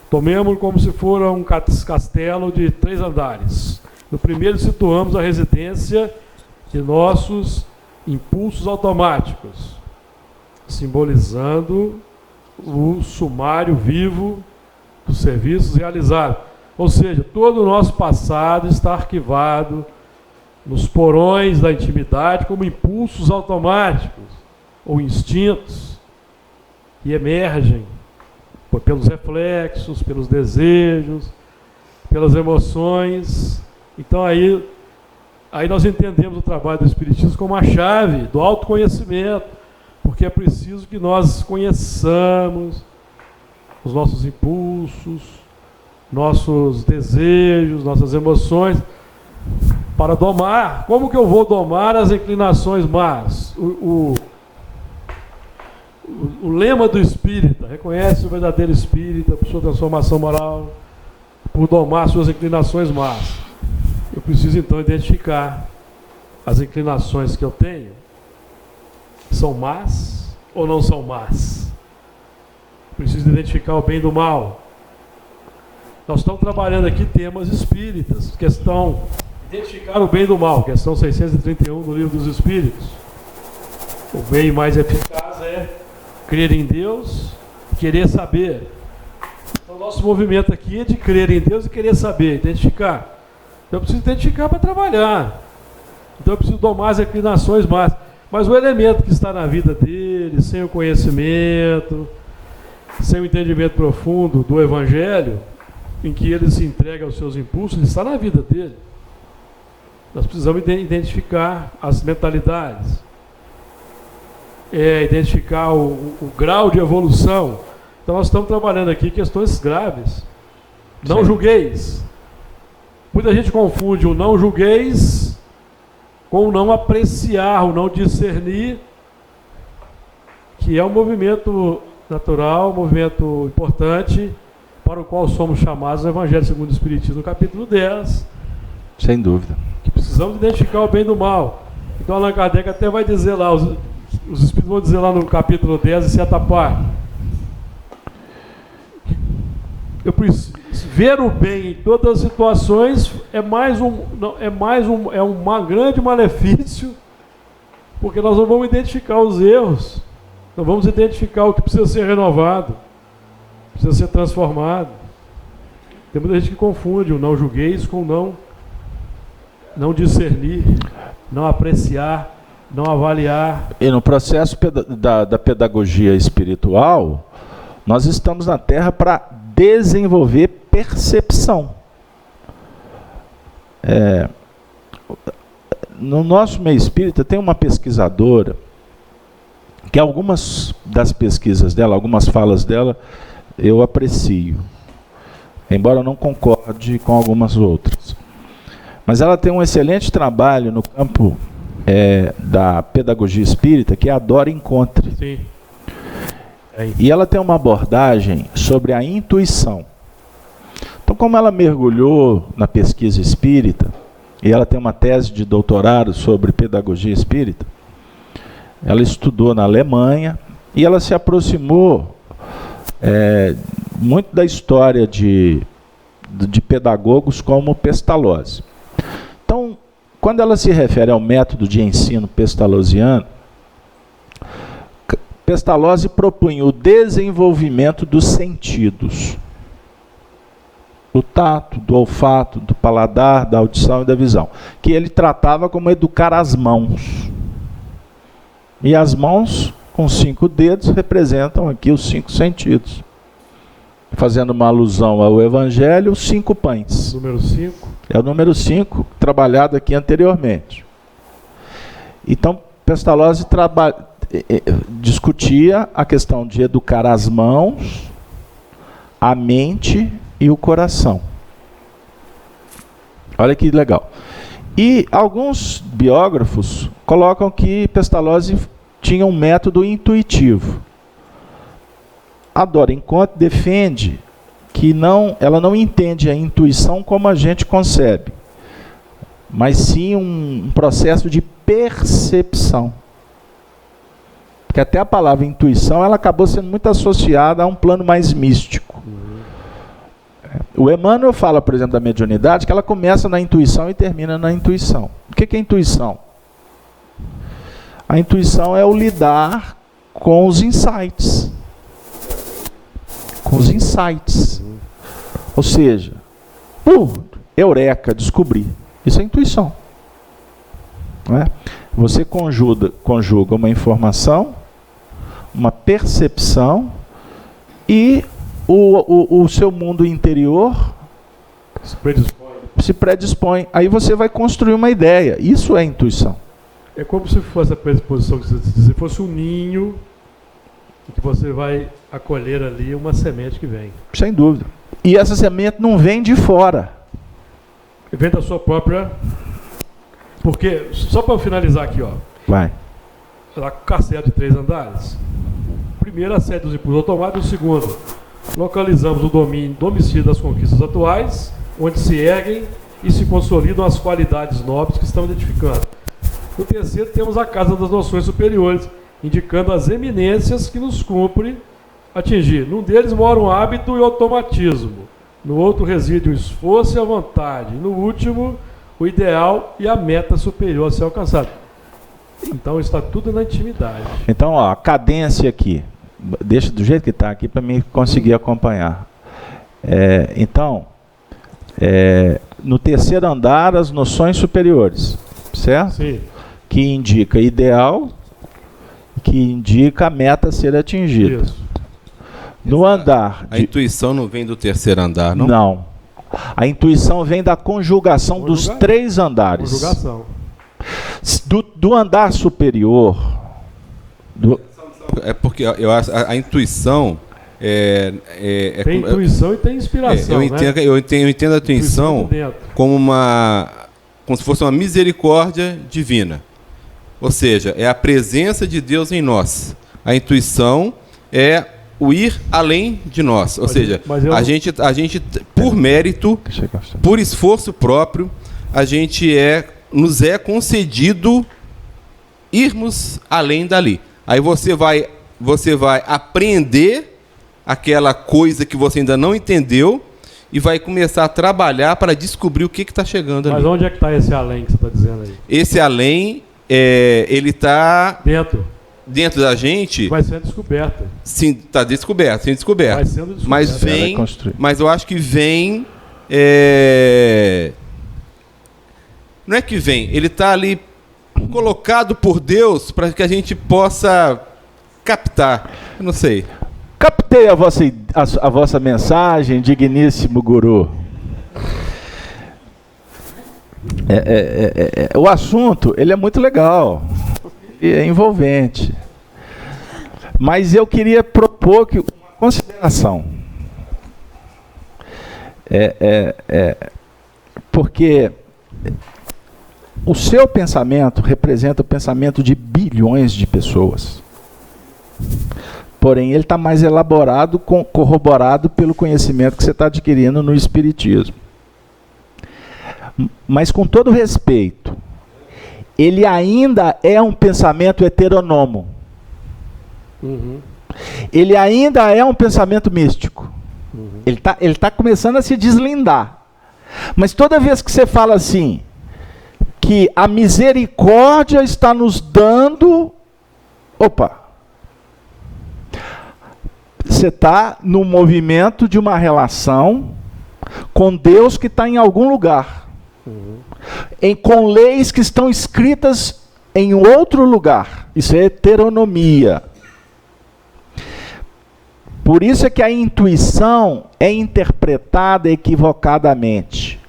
Tomemos como se for um castelo de 3 andares. No primeiro situamos a residência de nossos impulsos automáticos, simbolizando o sumário vivo dos serviços realizados. Ou seja, todo o nosso passado está arquivado nos porões da intimidade como impulsos automáticos ou instintos e emergem pelos reflexos, pelos desejos, pelas emoções. Então aí nós entendemos o trabalho do Espiritismo como a chave do autoconhecimento, porque é preciso que nós conheçamos os nossos impulsos, nossos desejos, nossas emoções, para domar. Como que eu vou domar as inclinações más? O lema do espírita: reconhece o verdadeiro espírita por sua transformação moral, por domar suas inclinações más. Eu preciso então identificar as inclinações que eu tenho. São más ou não são más? Preciso identificar o bem do mal. Nós estamos trabalhando aqui temas espíritas, questão identificar o bem do mal, questão 631 do Livro dos Espíritos. O bem mais eficaz é crer em Deus, querer saber. Então, nosso movimento aqui é de crer em Deus e querer saber, identificar. Então, eu preciso identificar para trabalhar. Então, eu preciso domar as inclinações más. Mas o elemento que está na vida dele, sem o conhecimento, sem o entendimento profundo do Evangelho, em que ele se entrega aos seus impulsos, ele está na vida dele. Nós precisamos identificar as mentalidades, identificar o grau de evolução. Então nós estamos trabalhando aqui questões graves. Não Sim. julgueis. Muita gente confunde o não julgueis com o não apreciar, o não discernir, que é um movimento natural, um movimento importante, para o qual somos chamados no Evangelho segundo o Espiritismo, no capítulo 10. Sem dúvida. Que precisamos identificar o bem do mal. Então Allan Kardec até vai dizer lá, os Espíritos vão dizer lá no capítulo 10, em certa parte, eu preciso ver o bem em todas as situações é um grande malefício, porque nós não vamos identificar os erros, não vamos identificar o que precisa ser renovado, precisa ser transformado. Tem muita gente que confunde o não julgueis com não discernir, não apreciar, não avaliar. E no processo da pedagogia espiritual, nós estamos na Terra para desenvolver percepção. No nosso meio espírita tem uma pesquisadora que algumas das pesquisas dela, algumas falas dela, eu aprecio, embora eu não concorde com algumas outras. Mas ela tem um excelente trabalho no campo da pedagogia espírita, que é a Dora Encontre. Sim. E ela tem uma abordagem sobre a intuição. Então, como ela mergulhou na pesquisa espírita, e ela tem uma tese de doutorado sobre pedagogia espírita, ela estudou na Alemanha, e ela se aproximou muito da história de pedagogos como Pestalozzi. Então, quando ela se refere ao método de ensino pestalozziano, Pestalozzi propunha o desenvolvimento dos sentidos, do tato, do olfato, do paladar, da audição e da visão, que ele tratava como educar as mãos. E as mãos, com 5 dedos, representam aqui os 5 sentidos. Fazendo uma alusão ao Evangelho, os 5 pães. Número 5. É o número 5, trabalhado aqui anteriormente. Então, Pestalozzi discutia a questão de educar as mãos, a mente e o coração. Olha que legal. E alguns biógrafos colocam que Pestalozzi tinha um método intuitivo. A Dora Encontre defende que ela não entende a intuição como a gente concebe, mas sim um processo de percepção. Porque até a palavra intuição ela acabou sendo muito associada a um plano mais místico. O Emmanuel fala, por exemplo, da mediunidade, que ela começa na intuição e termina na intuição. O que é intuição? A intuição é o lidar com os insights. Com os insights. Ou seja, eureka, descobri. Isso é intuição. Não é? Você conjuga uma informação, uma percepção e o seu mundo interior se predispõe. Aí você vai construir uma ideia. Isso é intuição. É como se fosse a predisposição, se fosse um ninho que você vai acolher ali uma semente que vem. Sem dúvida. E essa semente não vem de fora. Vem da sua própria... Porque, só para finalizar aqui, ó. Vai. Lá com o castelo de 3 andares. Primeiro, a sede dos impulsos automáticos. O segundo, localizamos o domicílio das conquistas atuais, onde se erguem e se consolidam as qualidades nobres que estamos identificando. No terceiro, temos a casa das noções superiores, indicando as eminências que nos cumpre atingir. Num deles mora um hábito e automatismo. No outro reside o esforço e a vontade. E no último, o ideal e a meta superior a ser alcançada. Então está tudo na intimidade. Então, ó, a cadência aqui. Deixa do jeito que está aqui para mim conseguir acompanhar. No terceiro andar, as noções superiores. Certo? Sim. Que indica ideal, que indica a meta a ser atingida. Isso. No andar... A intuição não vem do terceiro andar, não? Não. A intuição vem da conjugação dos 3 andares. Conjugação. Do andar superior... É porque eu acho a intuição... tem intuição e tem inspiração, eu entendo a intuição como se fosse uma misericórdia divina. Ou seja, é a presença de Deus em nós. A intuição é o ir além de nós. Ou seja, a gente, por mérito, por esforço próprio, nos é concedido irmos além dali. Aí você vai aprender aquela coisa que você ainda não entendeu e vai começar a trabalhar para descobrir o que está chegando ali. Mas onde é que está esse além que você está dizendo aí? Esse além, ele está... Dentro da gente... Vai sendo descoberto. Sim, está descoberto, sendo descoberto. Vai sendo descoberto. Mas eu acho que vem... Não é que vem, ele está ali colocado por Deus para que a gente possa captar. Eu não sei. Captei a vossa mensagem, digníssimo guru. O assunto, ele é muito legal, é envolvente. Mas eu queria propor uma consideração. Porque o seu pensamento representa o pensamento de bilhões de pessoas. Porém, ele está mais elaborado, corroborado pelo conhecimento que você está adquirindo no Espiritismo. Mas, com todo respeito, ele ainda é um pensamento heteronomo. Uhum. Ele ainda é um pensamento místico. Uhum. Ele tá começando a se deslindar. Mas toda vez que você fala assim, que a misericórdia está nos dando... Opa! Você está no movimento de uma relação com Deus que está em algum lugar. Com leis que estão escritas em outro lugar. Isso é heteronomia. Por isso é que a intuição é interpretada equivocadamente.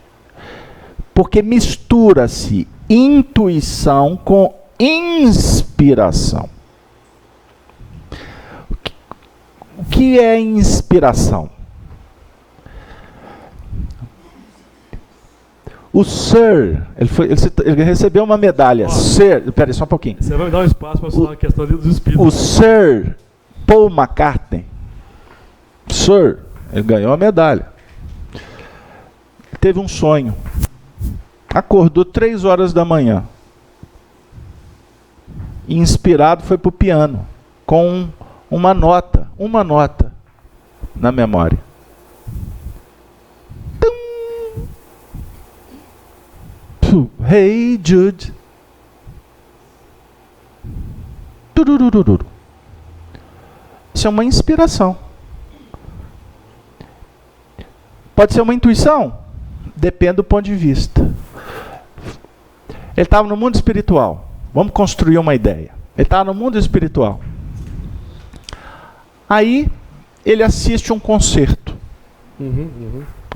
Porque mistura-se intuição com inspiração. O que é inspiração? O Sir, ele recebeu uma medalha. Sir, peraí, só um pouquinho. Você vai me dar um espaço para falar a questão dos espíritos. O Sir Paul McCartney, Sir, ele ganhou a medalha. Teve um sonho. Acordou 3 horas da manhã. E inspirado foi para o piano, com uma nota na memória. Hey Jude. Isso é uma inspiração. Pode ser uma intuição? Depende do ponto de vista. Ele estava no mundo espiritual. Vamos construir uma ideia. Ele estava no mundo espiritual. Aí, ele assiste um concerto.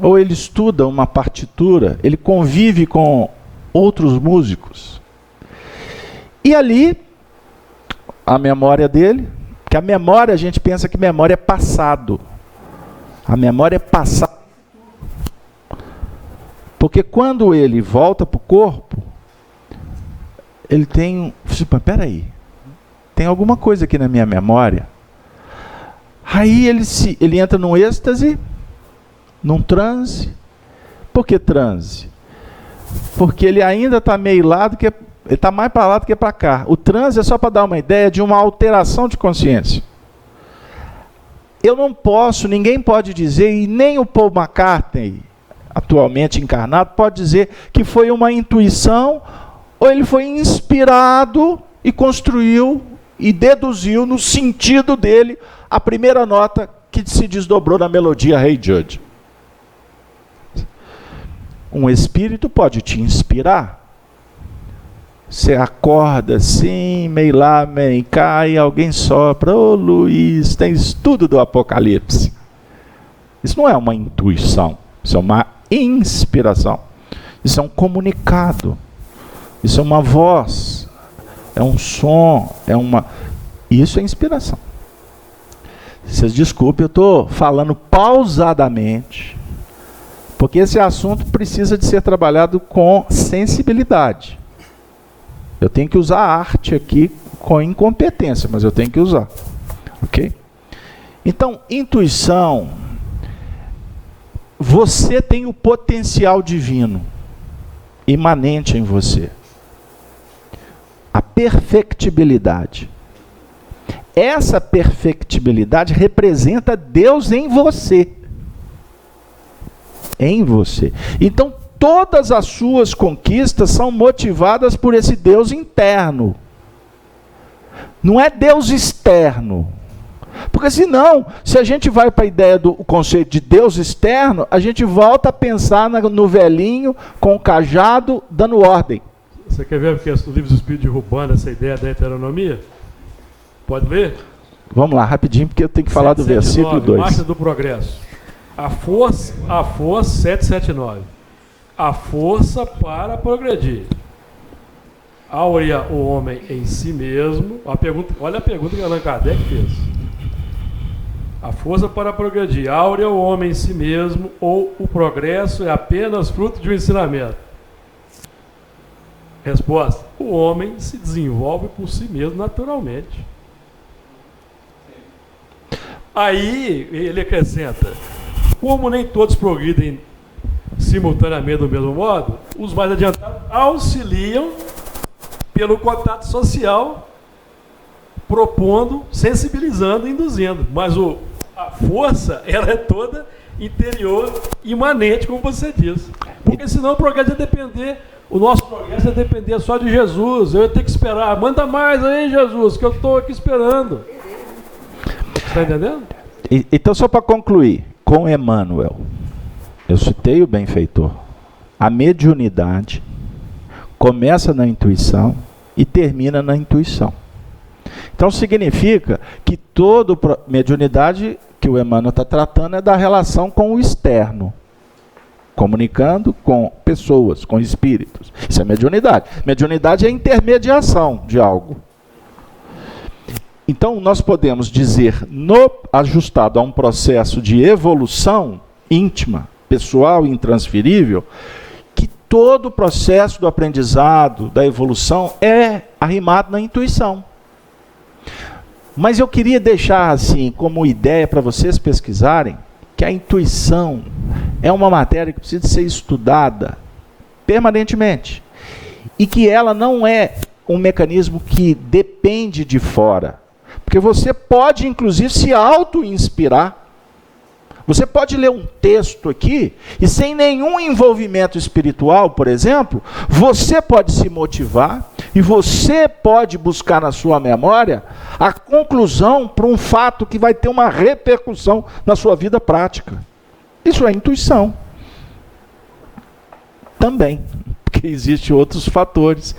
Ou ele estuda uma partitura, ele convive com outros músicos. E ali, a memória dele, que a memória, a gente pensa que memória é passado. A memória é passado. Porque quando ele volta para o corpo, ele tem... Peraí, tem alguma coisa aqui na minha memória. Aí ele entra num êxtase, num transe. Por que transe? Porque ele ainda está meio lado, ele está mais para lá do que para cá. O transe é só para dar uma ideia de uma alteração de consciência. Eu não posso, ninguém pode dizer, e nem o Paul McCartney, atualmente encarnado, pode dizer que foi uma intuição, ou ele foi inspirado e construiu e deduziu no sentido dele a primeira nota que se desdobrou na melodia Hey Jude. Um espírito pode te inspirar. Você acorda assim, meio lá, meio cá, e alguém sopra. Ô Luiz, tem estudo do Apocalipse. Isso não é uma intuição, isso é uma inspiração. Isso é um comunicado. Isso é uma voz. É um som. Isso é inspiração. Vocês desculpem, eu estou falando pausadamente, porque esse assunto precisa de ser trabalhado com sensibilidade. Eu tenho que usar a arte aqui com incompetência, mas eu tenho que usar. Ok? Então, intuição. Você tem o potencial divino imanente em você. A perfectibilidade. Essa perfectibilidade representa Deus em você. Em você. Então, todas as suas conquistas são motivadas por esse Deus interno. Não é Deus externo. Porque senão, se a gente vai para a ideia do conceito de Deus externo, a gente volta a pensar no velhinho com o cajado dando ordem. Você quer ver porque o livro dos Espíritos derrubando essa ideia da heteronomia? Pode ler? Vamos lá, rapidinho, porque eu tenho que falar do versículo 2. Marcha do Progresso. A força 779. A força para progredir. Áurea o homem em si mesmo. Olha a pergunta que Allan Kardec fez. A força para progredir. Áurea o homem em si mesmo, ou o progresso é apenas fruto de um ensinamento? Resposta. O homem se desenvolve por si mesmo naturalmente. Aí ele acrescenta: como nem todos progridem simultaneamente do mesmo modo, os mais adiantados auxiliam pelo contato social, propondo, sensibilizando, induzindo. Mas a força, ela é toda interior, imanente, como você disse. Porque senão o progresso ia depender, o nosso progresso ia depender só de Jesus. Eu ia ter que esperar. Manda mais aí, Jesus, que eu estou aqui esperando. Está entendendo? Então, só para concluir, com Emmanuel, eu citei o benfeitor. A mediunidade começa na intuição e termina na intuição. Então, significa que toda mediunidade que o Emmanuel está tratando é da relação com o externo, comunicando com pessoas, com espíritos. Isso é mediunidade. Mediunidade é intermediação de algo. Então, nós podemos dizer, ajustado a um processo de evolução íntima, pessoal e intransferível, que todo o processo do aprendizado, da evolução, é arrimado na intuição. Mas eu queria deixar assim, como ideia para vocês pesquisarem, que a intuição é uma matéria que precisa ser estudada permanentemente. E que ela não é um mecanismo que depende de fora. Porque você pode, inclusive, se auto-inspirar. Você pode ler um texto aqui e sem nenhum envolvimento espiritual, por exemplo, você pode se motivar e você pode buscar na sua memória a conclusão para um fato que vai ter uma repercussão na sua vida prática. Isso é intuição. Também, porque existem outros fatores,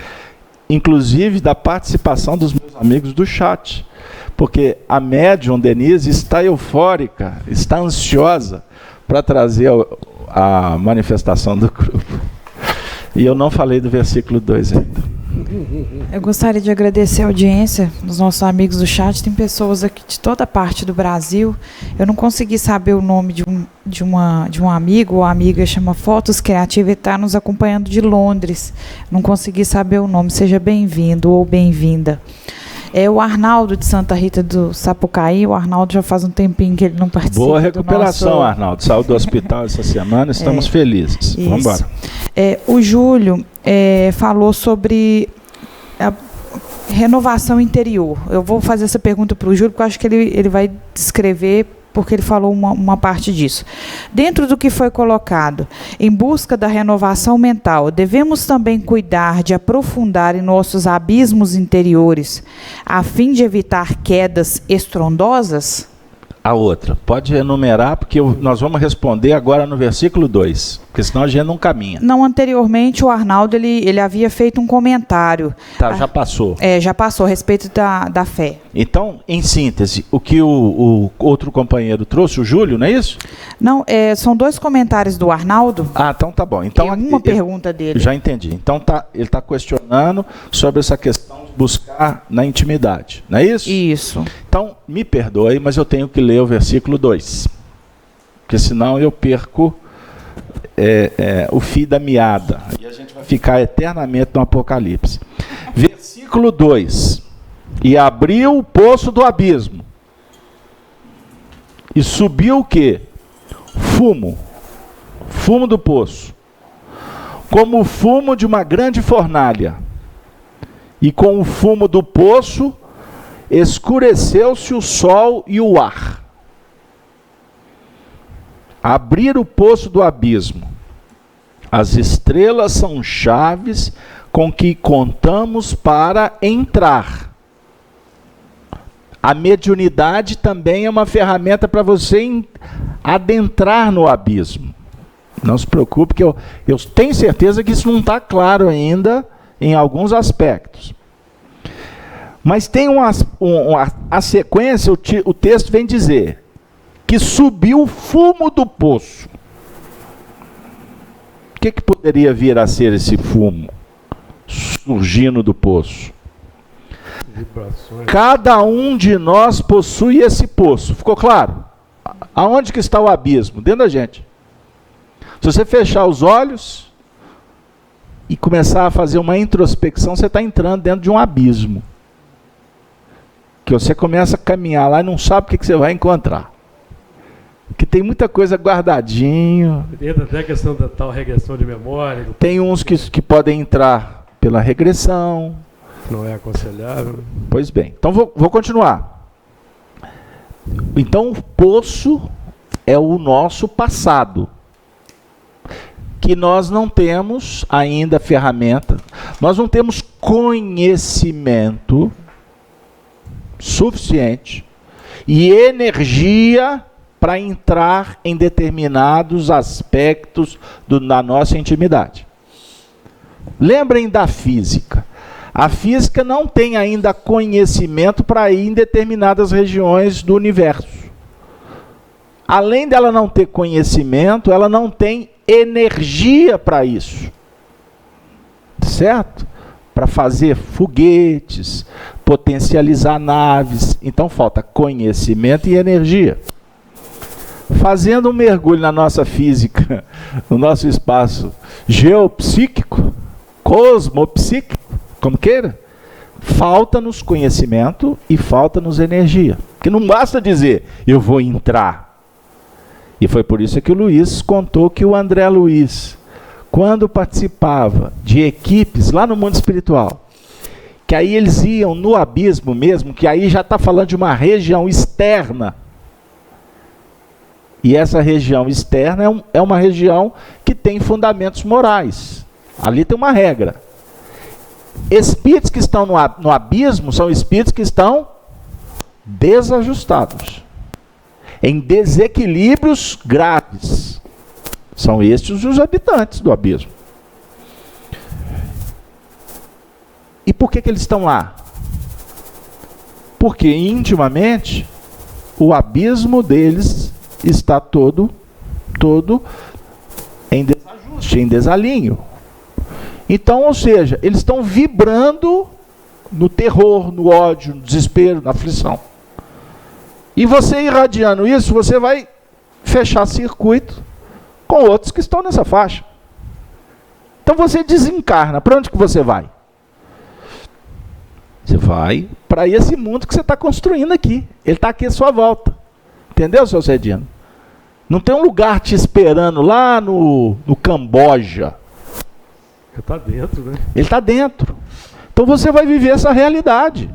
inclusive da participação dos meus amigos do chat. Porque a médium Denise está eufórica, está ansiosa para trazer a manifestação do grupo. E eu não falei do versículo 2 ainda. Eu gostaria de agradecer a audiência dos nossos amigos do chat. Tem pessoas aqui de toda parte do Brasil. Eu não consegui saber o nome de um amigo ou amiga, chama Fotos Criativa, e está nos acompanhando de Londres. Não consegui saber o nome. Seja bem-vindo ou bem-vinda. É o Arnaldo de Santa Rita do Sapucaí. O Arnaldo já faz um tempinho que ele não participa. Boa recuperação, Arnaldo. Saiu do hospital essa semana, estamos felizes. Vamos embora. O Júlio falou sobre a renovação interior. Eu vou fazer essa pergunta para o Júlio, porque eu acho que ele vai descrever, porque ele falou uma parte disso. Dentro do que foi colocado, em busca da renovação mental, devemos também cuidar de aprofundar em nossos abismos interiores, a fim de evitar quedas estrondosas? A outra, pode enumerar, porque nós vamos responder agora no versículo 2, porque senão a gente não caminha. Não, anteriormente o Arnaldo ele havia feito um comentário. Tá, já passou. Já passou, a respeito da fé. Então, em síntese, o que o outro companheiro trouxe, o Júlio, não é isso? Não, são 2 comentários do Arnaldo. Ah, então tá bom. Então, uma pergunta dele. Já entendi. Então ele está questionando sobre essa questão de buscar na intimidade, não é isso? Isso. Então, me perdoe, mas eu tenho que ler o versículo 2, porque senão eu perco o fio da meada, e a gente vai ficar eternamente no Apocalipse. Versículo 2: e abriu o poço do abismo, e subiu o quê? Fumo do poço, como o fumo de uma grande fornalha, e com o fumo do poço escureceu-se o sol e o ar. Abrir o poço do abismo. As estrelas são chaves com que contamos para entrar. A mediunidade também é uma ferramenta para você adentrar no abismo. Não se preocupe, que eu tenho certeza que isso não está claro ainda em alguns aspectos. Mas tem a sequência, o texto vem dizer que subiu o fumo do poço. O que poderia vir a ser esse fumo surgindo do poço? Vibrações. Cada um de nós possui esse poço. Ficou claro? Aonde que está o abismo? Dentro da gente. Se você fechar os olhos e começar a fazer uma introspecção, você está entrando dentro de um abismo. Que você começa a caminhar lá e não sabe o que você vai encontrar. Que tem muita coisa guardadinho. Entra até a questão da tal regressão de memória. Tem uns que podem entrar pela regressão. Não é aconselhável. Pois bem, então vou continuar. Então o poço é o nosso passado, que nós não temos ainda ferramenta, nós não temos conhecimento suficiente e energia para entrar em determinados aspectos da nossa intimidade. Lembrem da física. A física não tem ainda conhecimento para ir em determinadas regiões do universo. Além dela não ter conhecimento, ela não tem energia para isso. Certo? Para fazer foguetes, potencializar naves. Então falta conhecimento e energia. fazendo um mergulho na nossa física, no nosso espaço geopsíquico, cosmopsíquico, como queira, falta-nos conhecimento e falta-nos energia. Porque não basta dizer, eu vou entrar. E foi por isso que o Luiz contou que o André Luiz, quando participava de equipes lá no mundo espiritual, que aí eles iam no abismo mesmo, que aí já está falando de uma região externa. E essa região externa é uma região que tem fundamentos morais. Ali tem uma regra. Espíritos que estão no abismo são espíritos que estão desajustados, em desequilíbrios graves. São estes os habitantes do abismo. E por que eles estão lá? Porque intimamente o abismo deles está todo em desajuste, em desalinho. Então, ou seja, eles estão vibrando no terror, no ódio, no desespero, na aflição. E você irradiando isso, você vai fechar circuito com outros que estão nessa faixa. Então você desencarna. Para onde que você vai? Você vai para esse mundo que você está construindo aqui. Ele está aqui à sua volta. Entendeu, seu Cedino? Não tem um lugar te esperando lá no Camboja. Ele está dentro, né? Ele está dentro. Então você vai viver essa realidade.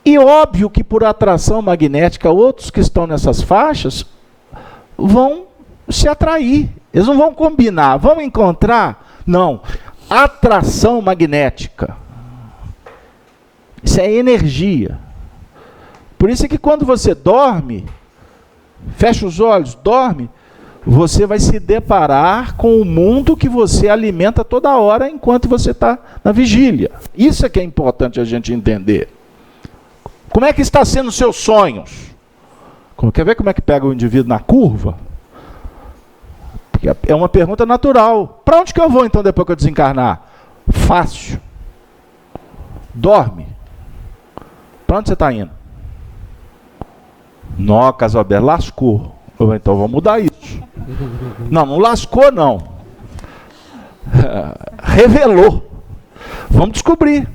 E óbvio que por atração magnética, outros que estão nessas faixas vão se atrair. Eles não vão combinar, vão encontrar. Não. Atração magnética. Isso é energia. Por isso é que quando você dorme, fecha os olhos, dorme, você vai se deparar com o mundo que você alimenta toda hora enquanto você está na vigília. Isso é que é importante a gente entender. Como é que está sendo os seus sonhos? Quer ver como é que pega o indivíduo na curva? Porque é uma pergunta natural. Para onde que eu vou então depois que eu desencarnar? Fácil. Dorme. Para onde você está indo? Nó, Casalberto, lascou. Então vamos mudar isso. Não lascou não. Revelou. Vamos descobrir.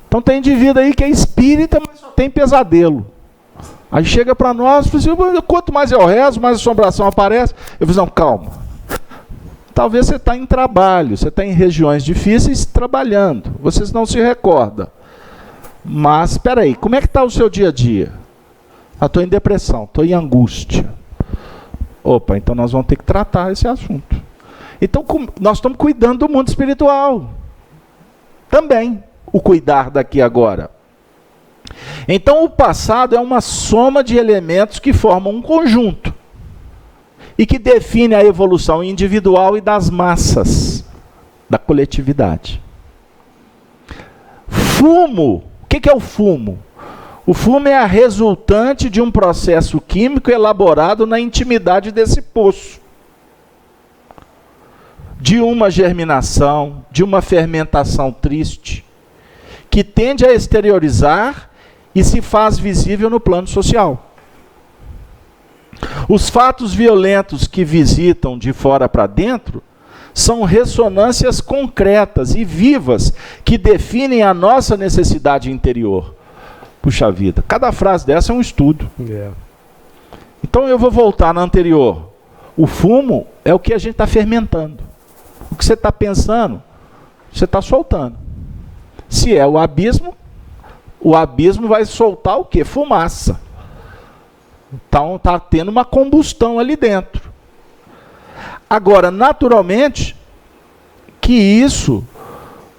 Então tem indivíduo aí que é espírita, mas só tem pesadelo. Aí chega para nós e fala assim, quanto mais eu rezo, mais assombração aparece. Eu falo, não, calma. Talvez você está em trabalho, você está em regiões difíceis trabalhando. Vocês não se recordam. Mas, espera aí, como é que está o seu dia a dia? Estou em depressão, estou em angústia. Opa, então nós vamos ter que tratar esse assunto. Então, nós estamos cuidando do mundo espiritual. Também, o cuidar daqui agora. Então, o passado é uma soma de elementos que formam um conjunto. E que define a evolução individual e das massas, da coletividade. Fumo. O que é o fumo? O fumo é a resultante de um processo químico elaborado na intimidade desse poço. De uma germinação, de uma fermentação triste, que tende a exteriorizar e se faz visível no plano social. Os fatos violentos que visitam de fora para dentro são ressonâncias concretas e vivas que definem a nossa necessidade interior. Puxa vida, cada frase dessa é um estudo. Então eu vou voltar na anterior. O fumo é o que a gente está fermentando. O que você está pensando, você está soltando. Se é o abismo vai soltar o quê? Fumaça. Então está tendo uma combustão ali dentro. Agora, naturalmente, que isso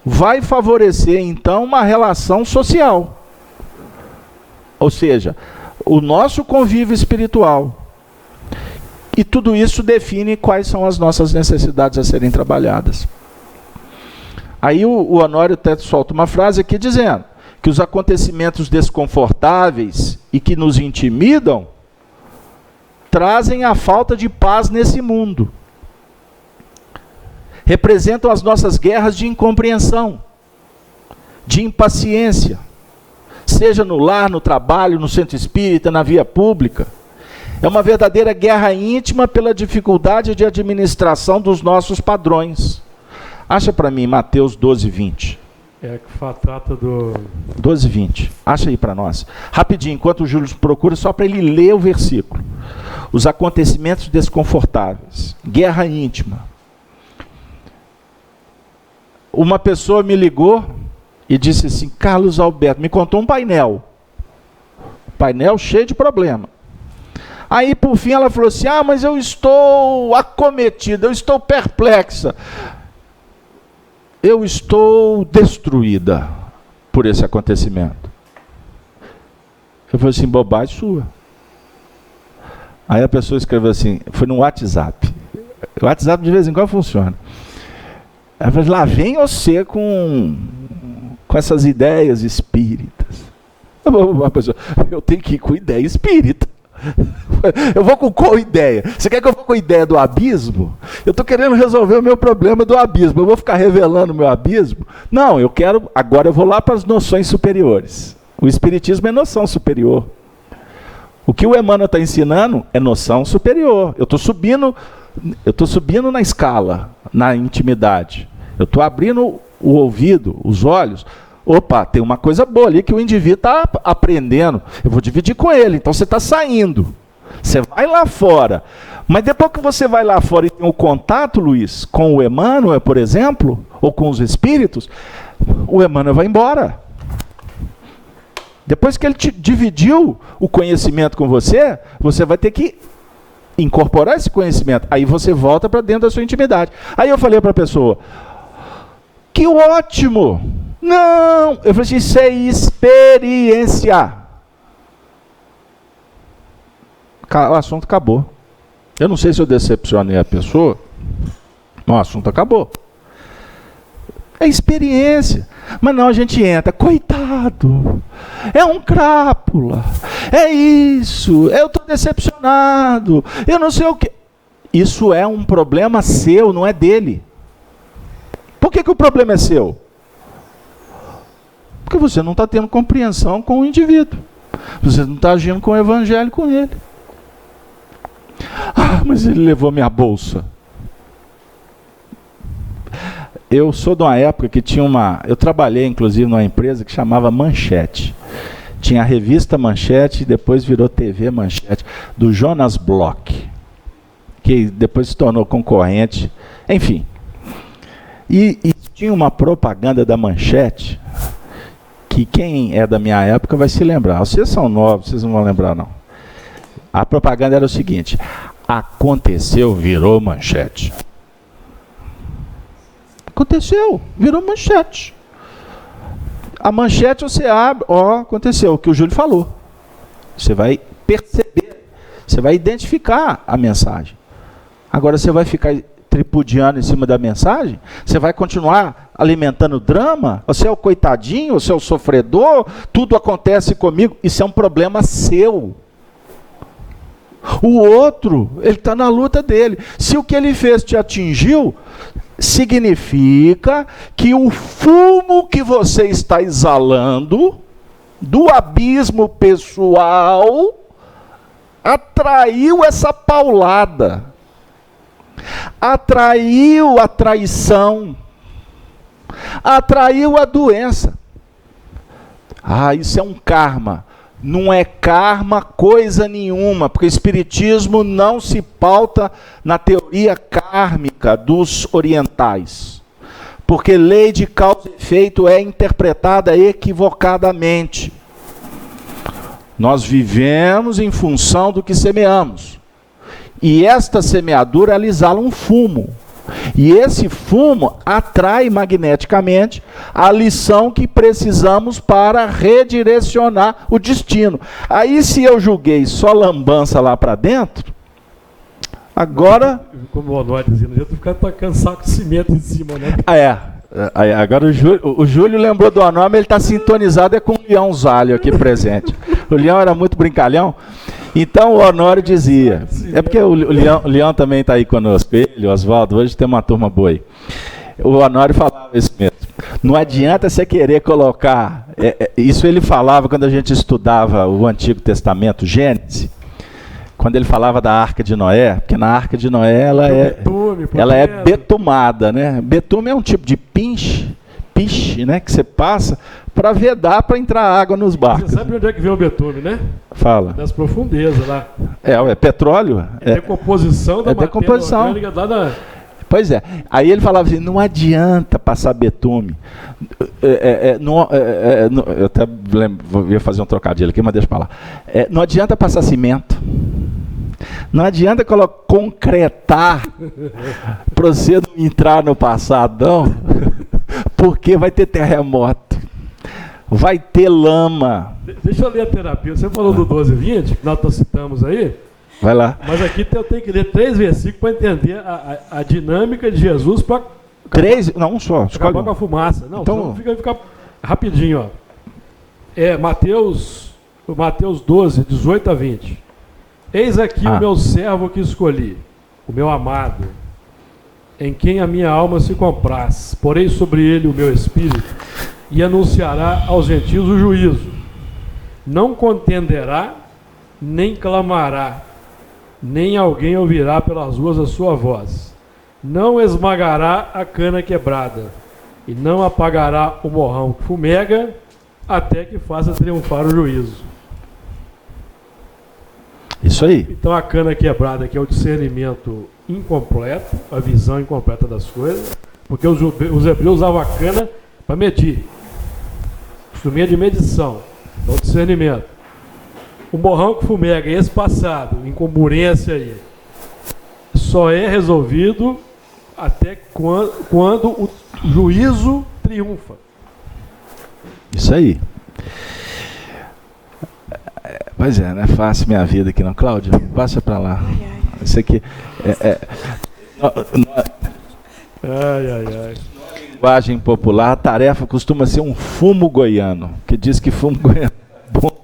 vai favorecer então uma relação social. Ou seja, o nosso convívio espiritual. E tudo isso define quais são as nossas necessidades a serem trabalhadas. Aí o Honório até solta uma frase aqui dizendo que os acontecimentos desconfortáveis e que nos intimidam trazem a falta de paz nesse mundo. Representam as nossas guerras de incompreensão, de impaciência, seja no lar, no trabalho, no centro espírita, na via pública. É uma verdadeira guerra íntima pela dificuldade de administração dos nossos padrões. Acha para mim Mateus 12, 20. É que trata do... 12, 20. Acha aí para nós. Rapidinho, enquanto o Júlio procura, só para ele ler o versículo. Os acontecimentos desconfortáveis. Guerra íntima. Uma pessoa me ligou e disse assim, Carlos Alberto, me contou um painel. Painel cheio de problema. Aí, por fim, ela falou assim, mas eu estou acometida, eu estou perplexa. Eu estou destruída por esse acontecimento. Eu falei assim, bobagem sua. Aí a pessoa escreveu assim, foi no WhatsApp. O WhatsApp de vez em quando funciona. Ela falou, lá vem você com essas ideias espíritas. Eu tenho que ir com ideia espírita. Eu vou com qual ideia? Você quer que eu vou com a ideia do abismo? Eu estou querendo resolver o meu problema do abismo. Eu vou ficar revelando o meu abismo? Não, agora eu vou lá para as noções superiores. O espiritismo é noção superior. O que o Emmanuel está ensinando é noção superior. Eu estou subindo na escala, na intimidade. Eu estou abrindo o ouvido, os olhos. Opa, tem uma coisa boa ali que o indivíduo está aprendendo. Eu vou dividir com ele. Então você está saindo. Você vai lá fora. Mas depois que você vai lá fora e tem o contato, Luiz, com o Emmanuel, por exemplo, ou com os espíritos, o Emmanuel vai embora. Depois que ele te dividiu o conhecimento com você, você vai ter que incorporar esse conhecimento. Aí você volta para dentro da sua intimidade. Aí eu falei para a pessoa, que ótimo! Não! Eu falei assim, isso é experiência. O assunto acabou. Eu não sei se eu decepcionei a pessoa, mas o assunto acabou. É experiência. Mas não, a gente entra, coitado, é um crápula, é isso, eu estou decepcionado, eu não sei o que. Isso é um problema seu, não é dele. Por que o problema é seu? Porque você não está tendo compreensão com o indivíduo. Você não está agindo com o evangelho com ele. Mas ele levou minha bolsa. Eu sou de uma época que tinha eu trabalhei inclusive numa empresa que chamava Manchete. Tinha a revista Manchete e depois virou TV Manchete, do Jonas Bloch, que depois se tornou concorrente. Enfim. E tinha uma propaganda da Manchete, que quem é da minha época vai se lembrar. Vocês são novos, vocês não vão lembrar não. A propaganda era o seguinte, aconteceu, virou manchete. Aconteceu, virou manchete. A manchete você abre, aconteceu, o que o Júlio falou. Você vai perceber, você vai identificar a mensagem. Agora você vai ficar tripudiando em cima da mensagem? Você vai continuar alimentando drama? Você é o coitadinho, você é o sofredor, tudo acontece comigo. Isso é um problema seu. O outro, ele está na luta dele. Se o que ele fez te atingiu, significa que o fumo que você está exalando do abismo pessoal atraiu essa paulada. Atraiu a traição, atraiu a doença. Isso é um karma. Não é karma coisa nenhuma, porque o espiritismo não se pauta na teoria kármica dos orientais. Porque lei de causa e efeito é interpretada equivocadamente. Nós vivemos em função do que semeamos. E esta semeadura, ela exala um fumo. E esse fumo atrai magneticamente a lição que precisamos para redirecionar o destino. Aí, se eu julguei só lambança lá para dentro, agora... Como o Honório dizia, não adianta ficar tacando saco de cimento em cima, né? Agora o Júlio lembrou do Honório, ele está sintonizado com o Leão Zalho aqui presente. O Leão era muito brincalhão. Então o Honório dizia, é porque o Leão também está aí conosco, ele, o Oswaldo, hoje tem uma turma boa aí. O Honório falava isso mesmo, não adianta você querer colocar, isso ele falava quando a gente estudava o Antigo Testamento, Gênesis, quando ele falava da Arca de Noé, porque na Arca de Noé ela é betumada, né? Betume é um tipo de piche, né, que você passa para vedar para entrar água nos barcos. Você sabe onde é que vem o betume, né? Fala. Das profundezas lá. É petróleo. É decomposição da matéria orgânica lá da... Pois é. Aí ele falava assim, não adianta passar betume. Eu até ia fazer um trocadilho aqui, mas deixa para lá. Não adianta passar cimento. Não adianta concretar para você não entrar no passadão, porque vai ter terremoto, vai ter lama. Deixa eu ler a terapia. Você falou do 12:20, que nós citamos aí. Vai lá. Mas aqui eu tenho que ler 3 versículos para entender a dinâmica de Jesus para... 3? Não, um só. Acabar com a fumaça. Não, então fica rapidinho. Ó. Mateus 12, 18 a 20. Eis aqui o meu servo que escolhi, o meu amado, em quem a minha alma se compraz. Porei sobre ele o meu espírito e anunciará aos gentios o juízo. Não contenderá, nem clamará, nem alguém ouvirá pelas ruas a sua voz. Não esmagará a cana quebrada, e não apagará o morrão que fumega, até que faça triunfar o juízo. Isso aí. Então a cana quebrada, que é o discernimento incompleto, a visão incompleta das coisas, porque os hebreus usavam a cana para medir. Instrumento de medição, é o discernimento. O morrão que fumega, esse passado, incongruência aí, só é resolvido até quando o juízo triunfa. Isso aí. Pois é, não é fácil minha vida aqui não. Cláudia, passa para lá. Isso aqui linguagem popular, a tarefa costuma ser um fumo goiano, que diz que fumo goiano é bom.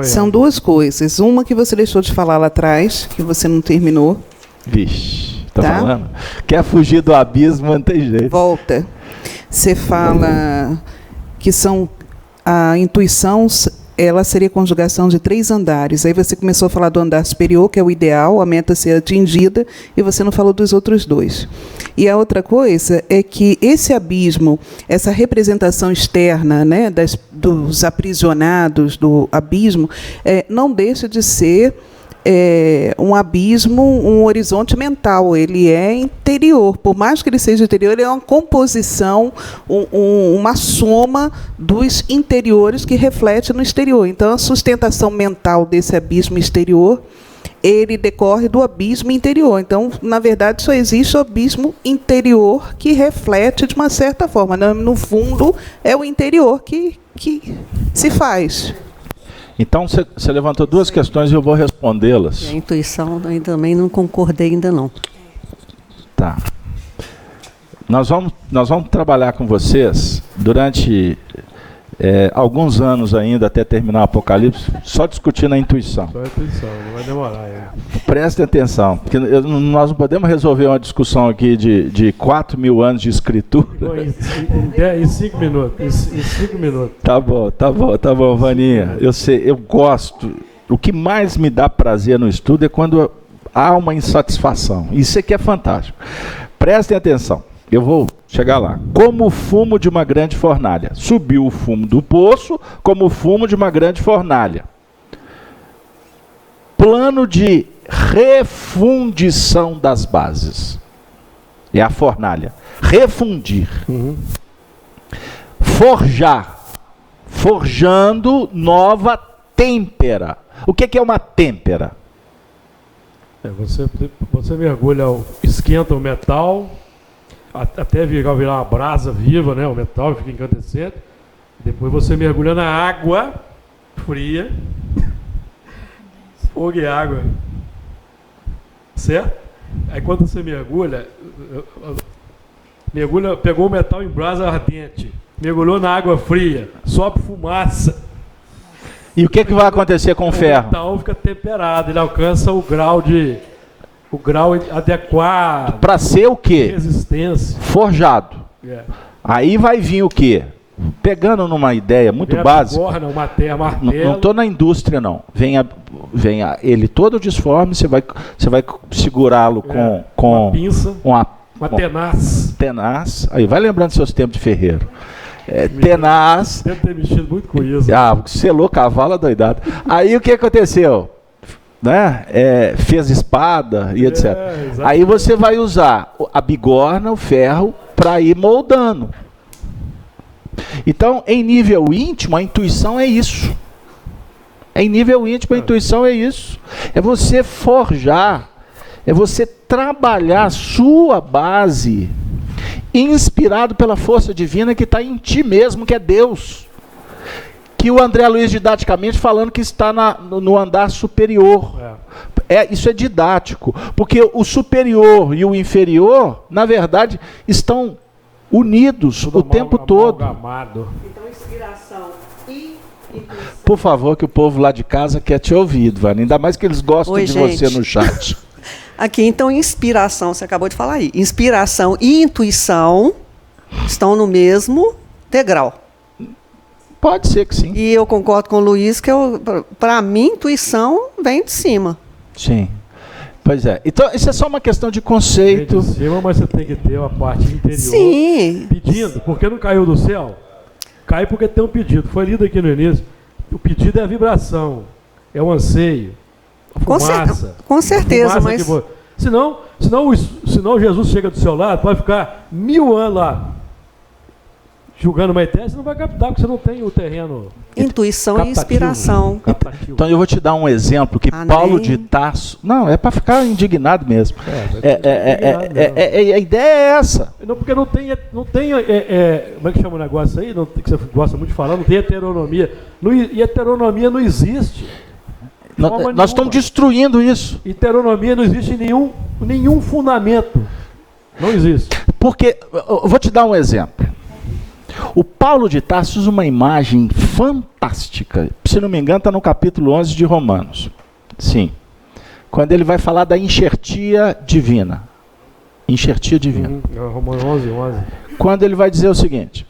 São 2 coisas. Uma que você deixou de falar lá atrás, que você não terminou. Vixe, tá falando? Quer fugir do abismo, não tem jeito. Volta. Você fala que a intuição, ela seria conjugação de 3 andares. Aí você começou a falar do andar superior, que é o ideal, a meta ser atingida, e você não falou dos outros 2. E a outra coisa é que esse abismo, essa representação externa, né, dos aprisionados do abismo, não deixa de ser um abismo, um horizonte mental. Ele é interior. Por mais que ele seja interior, ele é uma composição, uma soma dos interiores que reflete no exterior. Então, a sustentação mental desse abismo exterior, ele decorre do abismo interior. Então, na verdade, só existe o abismo interior que reflete de uma certa forma. No fundo, é o interior que se faz. Então, você levantou 2 questões e eu vou respondê-las. A intuição, eu também não concordei ainda não. Tá. Nós vamos trabalhar com vocês durante alguns anos ainda, até terminar o Apocalipse, só discutindo a intuição. Só a intuição, não vai demorar. Prestem atenção, porque nós não podemos resolver uma discussão aqui de 4.000 anos de escritura. Não, em 5 minutos. Em 5 minutos. Tá bom, Vaninha. Eu sei, eu gosto. O que mais me dá prazer no estudo é quando há uma insatisfação. Isso aqui é fantástico. Prestem atenção. Eu vou chegar lá. Como o fumo de uma grande fornalha. Subiu o fumo do poço como o fumo de uma grande fornalha. Plano de refundição das bases. É a fornalha. Refundir. Forjar. Forjando nova têmpera. O que é uma têmpera? Você mergulha, esquenta o metal, até virar uma brasa viva, né? O metal fica incandescente. Depois você mergulha na água fria, fogo e água, certo? Aí quando você mergulha, pegou o metal em brasa ardente, mergulhou na água fria, sobe fumaça. E o que vai acontecer com o ferro? O metal fica temperado, ele alcança o grau adequado. Para ser o quê? Resistência. Forjado. Aí vai vir o quê? pegando numa ideia muito básica. Bigorna, uma terra, martelo. Não estou na indústria, não. Vem ele todo disforme, você vai segurá-lo com uma pinça, uma tenaz. Tenaz. Aí vai lembrando seus tempos de ferreiro. Tenaz. Deve ter mexido muito com isso. Selou cavalo doidado. Aí o que aconteceu? Né? Fez espada e etc. Aí você vai usar a bigorna, o ferro, para ir moldando. Então, em nível íntimo, a intuição é isso. Em nível íntimo, a intuição é isso. É você forjar, é você trabalhar a sua base, inspirado pela força divina que está em ti mesmo, que é Deus. Que o André Luiz didaticamente falando que está no andar superior. Isso é didático, porque o superior e o inferior, na verdade, estão unidos o tempo todo. Então, inspiração e intuição. Por favor, que o povo lá de casa quer te ouvir, Vânia. Ainda mais que eles gostam de você no chat. Aqui, então, inspiração, você acabou de falar aí. Inspiração e intuição estão no mesmo degrau. Pode ser que sim. E eu concordo com o Luiz que, para mim, intuição vem de cima. Sim. Pois é. Então, isso é só uma questão de conceito. Vem de cima, mas você tem que ter uma parte interior. Sim. Pedindo. Porque não caiu do céu? Cai porque tem um pedido. Foi lido aqui no início. O pedido é a vibração. É o anseio. A fumaça. Com certeza, mas... Senão Jesus chega do seu lado, vai ficar 1000 anos lá julgando uma ideia, você não vai captar, porque você não tem o terreno. Intuição e inspiração. Então eu vou te dar um exemplo que Paulo de Tarso... Não, é para ficar indignado mesmo. A ideia é essa. Não, porque não tem como é que chama o negócio aí? Não, que você gosta muito de falar, não tem heteronomia. E heteronomia não existe. Nós estamos destruindo isso. Heteronomia não existe em nenhum fundamento. Não existe. Porque, eu vou te dar um exemplo. O Paulo de Tarso usa uma imagem fantástica. Se não me engano, está no capítulo 11 de Romanos. Sim. Quando ele vai falar da enxertia divina. Enxertia divina. Romanos 11. Quando ele vai dizer o seguinte,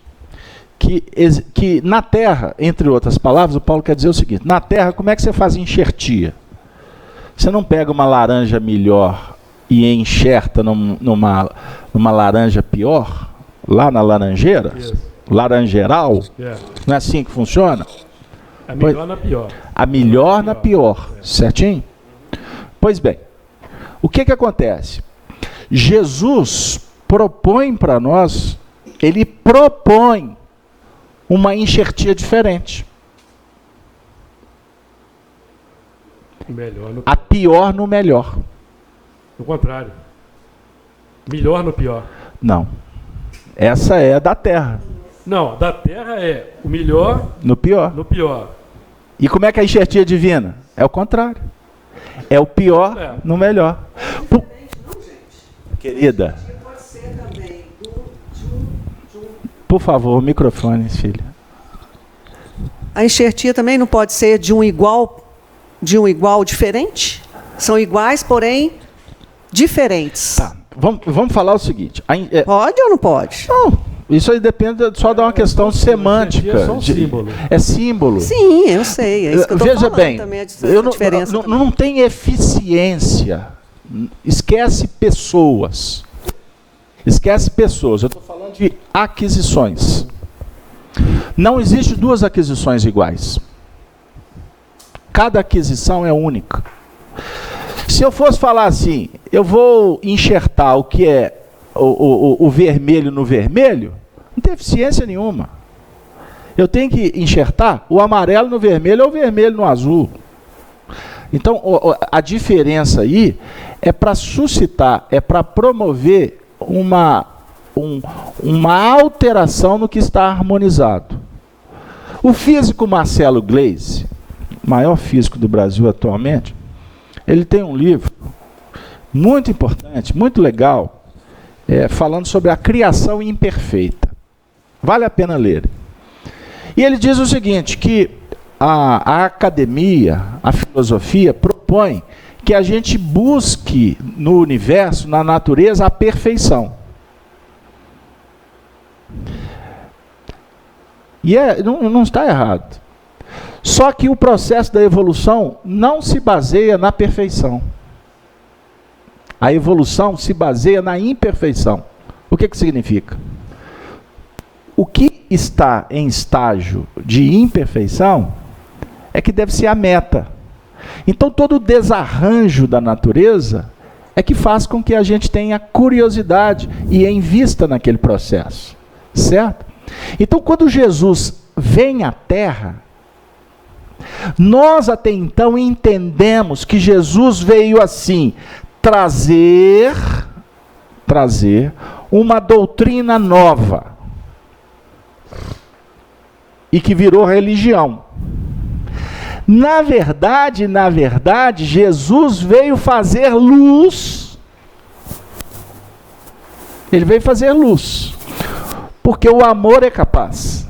que na terra, entre outras palavras, o Paulo quer dizer o seguinte, na terra, como é que você faz enxertia? Você não pega uma laranja melhor e enxerta numa laranja pior, lá na laranjeira? Isso. Laranjeiral? Não é assim que funciona? A melhor na pior. A melhor na pior, certinho? Pois bem, o que acontece? Jesus propõe para nós, ele propõe uma enxertia diferente. A pior no melhor. No contrário. Melhor no pior. Não. Essa é da terra. Não, da terra é o melhor no pior. No pior. E como é que é a enxertia divina? É o contrário. É o pior no melhor. Querida. Por favor, o microfone, filha. A enxertia também não pode ser de um igual diferente? São iguais, porém diferentes. Tá. Vamos falar o seguinte. Pode ou não pode? Não. Isso aí depende só de uma questão semântica. É só um símbolo. É símbolo. Sim, eu sei. É isso que eu tô Veja falando bem, também, diferença não tem eficiência. Esquece pessoas. Esquece pessoas. Eu estou falando de aquisições. Não existe duas aquisições iguais. Cada aquisição é única. Se eu fosse falar assim, eu vou enxertar o que é o vermelho no vermelho, não tem eficiência nenhuma. Eu tenho que enxertar o amarelo no vermelho ou o vermelho no azul. Então, a diferença aí é para suscitar, é para promover uma alteração no que está harmonizado. O físico Marcelo Gleisi, maior físico do Brasil atualmente, ele tem um livro muito importante, muito legal, falando sobre a criação imperfeita. Vale a pena ler. E ele diz o seguinte, que a academia, a filosofia, propõe que a gente busque no universo, na natureza, a perfeição. E não está errado. Só que o processo da evolução não se baseia na perfeição. A evolução se baseia na imperfeição. O que significa? O que está em estágio de imperfeição é que deve ser a meta. Então todo o desarranjo da natureza é que faz com que a gente tenha curiosidade e invista naquele processo. Certo? Então quando Jesus vem à Terra, nós até então entendemos que Jesus veio assim, trazer uma doutrina nova e que virou religião. Na verdade, Jesus veio fazer luz. Ele veio fazer luz. Porque o amor é capaz.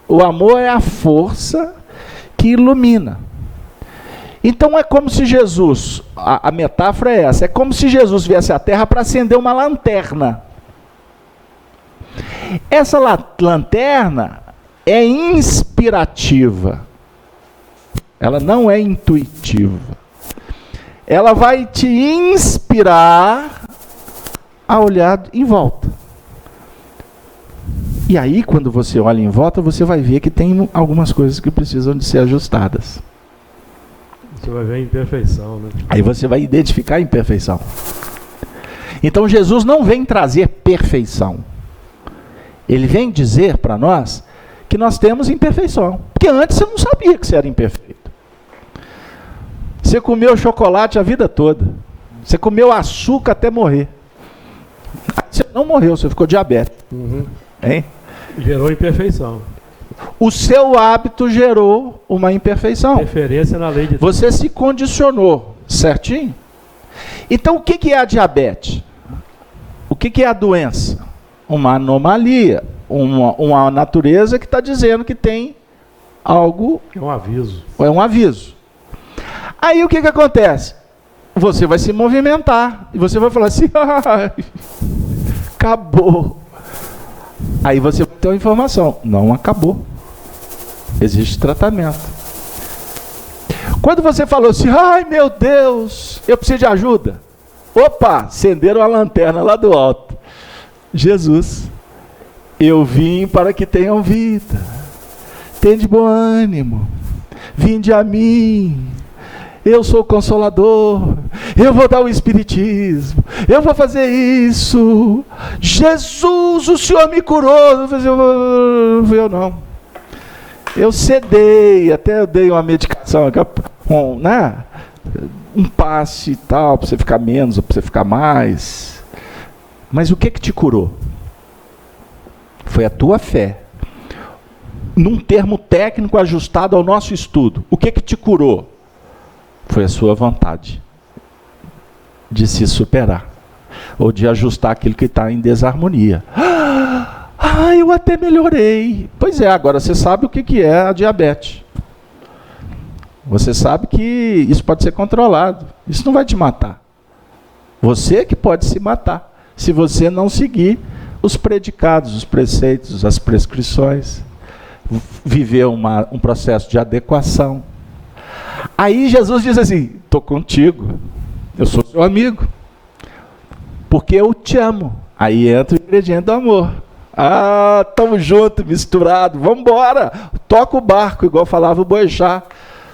O amor é a força que ilumina. Então é como se Jesus, a metáfora é essa, é como se Jesus viesse à Terra para acender uma lanterna. Essa lanterna é inspirativa. Ela não é intuitiva. Ela vai te inspirar a olhar em volta. E aí, quando você olha em volta, você vai ver que tem algumas coisas que precisam de ser ajustadas. Você vai ver a imperfeição, né? Aí você vai identificar a imperfeição. Então Jesus não vem trazer perfeição. Ele vem dizer para nós que nós temos imperfeição. Porque antes você não sabia que você era imperfeito. Você comeu chocolate a vida toda. Você comeu açúcar até morrer. Você não morreu, você ficou diabético. Uhum. Hein? Gerou imperfeição. O seu hábito gerou uma imperfeição. Referência na lei de Deus. Você se condicionou, certinho? Então o que é a diabetes? O que é a doença? Uma anomalia, uma natureza que está dizendo que tem algo... É um aviso. É um aviso. Aí o que acontece? Você vai se movimentar e você vai falar assim, acabou. Aí você vai ter uma informação, não acabou. Existe tratamento. Quando você falou assim, ai meu Deus, eu preciso de ajuda. Opa, acenderam a lanterna lá do alto. Jesus, eu vim para que tenham vida. Tende bom ânimo. Vinde a mim. Eu sou o Consolador, eu vou dar o Espiritismo, eu vou fazer isso. Jesus, o Senhor me curou. Eu não. Eu cedei, até eu dei uma medicação, um passe e tal, para você ficar menos ou para você ficar mais. Mas o que te curou? Foi a tua fé. Num termo técnico ajustado ao nosso estudo. O que te curou? Foi a sua vontade de se superar ou de ajustar aquilo que está em desarmonia. Eu até melhorei. Pois é, agora você sabe o que é a diabetes. Você sabe que isso pode ser controlado. Isso não vai te matar. Você que pode se matar se você não seguir os predicados, os preceitos, as prescrições, viver um processo de adequação. Aí Jesus diz assim, estou contigo, eu sou seu amigo, porque eu te amo. Aí entra o ingrediente do amor. Estamos juntos, misturados, vamos embora, toca o barco, igual falava o Boechat,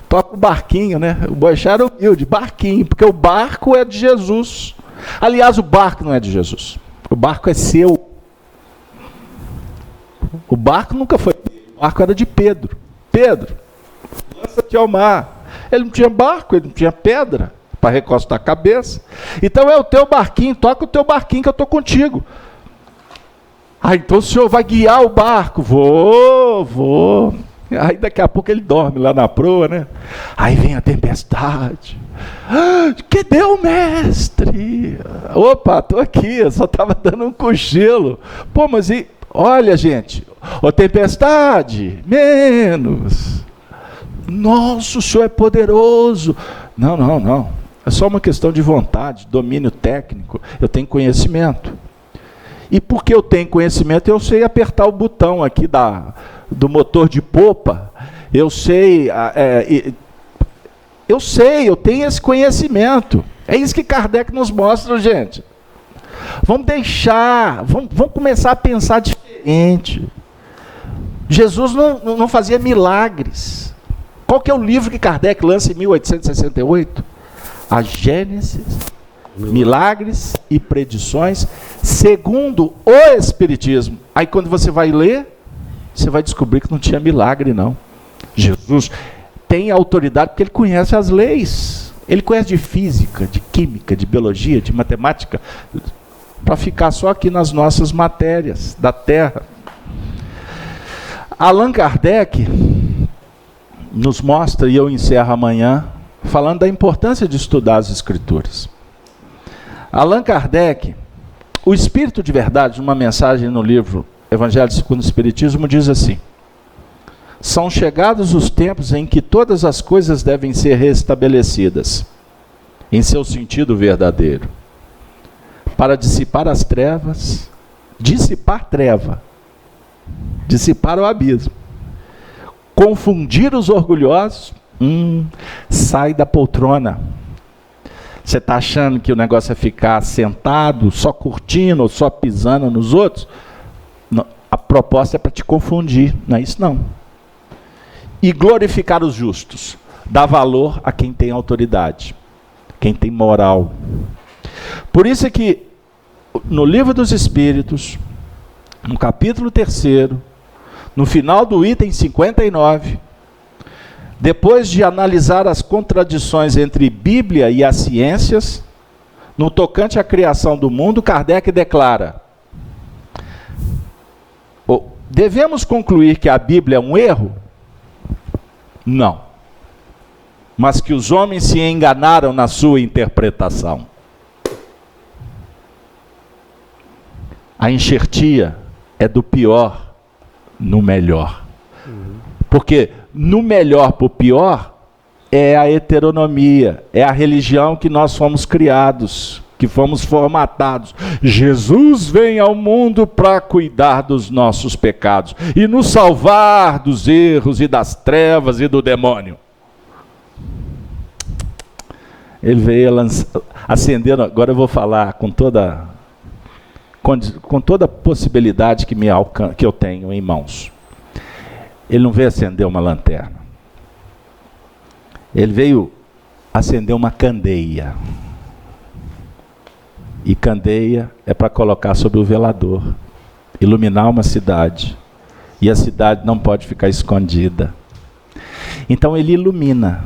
toca o barquinho, né? O Boechat era humilde, barquinho, porque o barco é de Jesus. Aliás, o barco não é de Jesus, o barco é seu. O barco nunca foi dele, o barco era de Pedro. Pedro, lança-te ao mar. Ele não tinha barco, ele não tinha pedra para recostar a cabeça. Então é o teu barquinho, toca o teu barquinho que eu estou contigo. Então o senhor vai guiar o barco? Vou. Aí daqui a pouco ele dorme lá na proa, né? Aí vem a tempestade. Que deu, mestre? Opa, estou aqui, eu só estava dando um cochilo. Pô, mas olha, gente, tempestade, menos. Nossa, o senhor é poderoso. Não. É só uma questão de vontade, domínio técnico. Eu tenho conhecimento. E porque eu tenho conhecimento, eu sei apertar o botão aqui do motor de popa. Eu sei, eu tenho esse conhecimento. É isso que Kardec nos mostra, gente. Vamos começar a pensar diferente. Jesus não fazia milagres. Qual que é o livro que Kardec lança em 1868? A Gênesis, Milagres e Predições, segundo o Espiritismo. Aí quando você vai ler, você vai descobrir que não tinha milagre, não. Jesus tem autoridade porque ele conhece as leis. Ele conhece de física, de química, de biologia, de matemática, para ficar só aqui nas nossas matérias da Terra. Allan Kardec nos mostra, e eu encerro amanhã, falando da importância de estudar as Escrituras. Allan Kardec, o Espírito de Verdade, numa mensagem no livro Evangelho segundo o Espiritismo, diz assim: são chegados os tempos em que todas as coisas devem ser restabelecidas em seu sentido verdadeiro, para dissipar as trevas, dissipar o abismo, confundir os orgulhosos, sai da poltrona. Você está achando que o negócio é ficar sentado, só curtindo, ou só pisando nos outros? Não, a proposta é para te confundir, não é isso não. E glorificar os justos, dar valor a quem tem autoridade, quem tem moral. Por isso é que no Livro dos Espíritos, no capítulo 3º, no final do item 59, depois de analisar as contradições entre Bíblia e as ciências, no tocante à criação do mundo, Kardec declara: devemos concluir que a Bíblia é um erro? Não. Mas que os homens se enganaram na sua interpretação. A enxertia é do pior no melhor. Porque no melhor para o pior é a heteronomia, é a religião que nós fomos criados, que fomos formatados. Jesus vem ao mundo para cuidar dos nossos pecados e nos salvar dos erros e das trevas e do demônio. Ele veio acendendo, agora eu vou falar com toda possibilidade que eu tenho em mãos. Ele não veio acender uma lanterna. Ele veio acender uma candeia. E candeia é para colocar sobre o velador, iluminar uma cidade. E a cidade não pode ficar escondida. Então ele ilumina,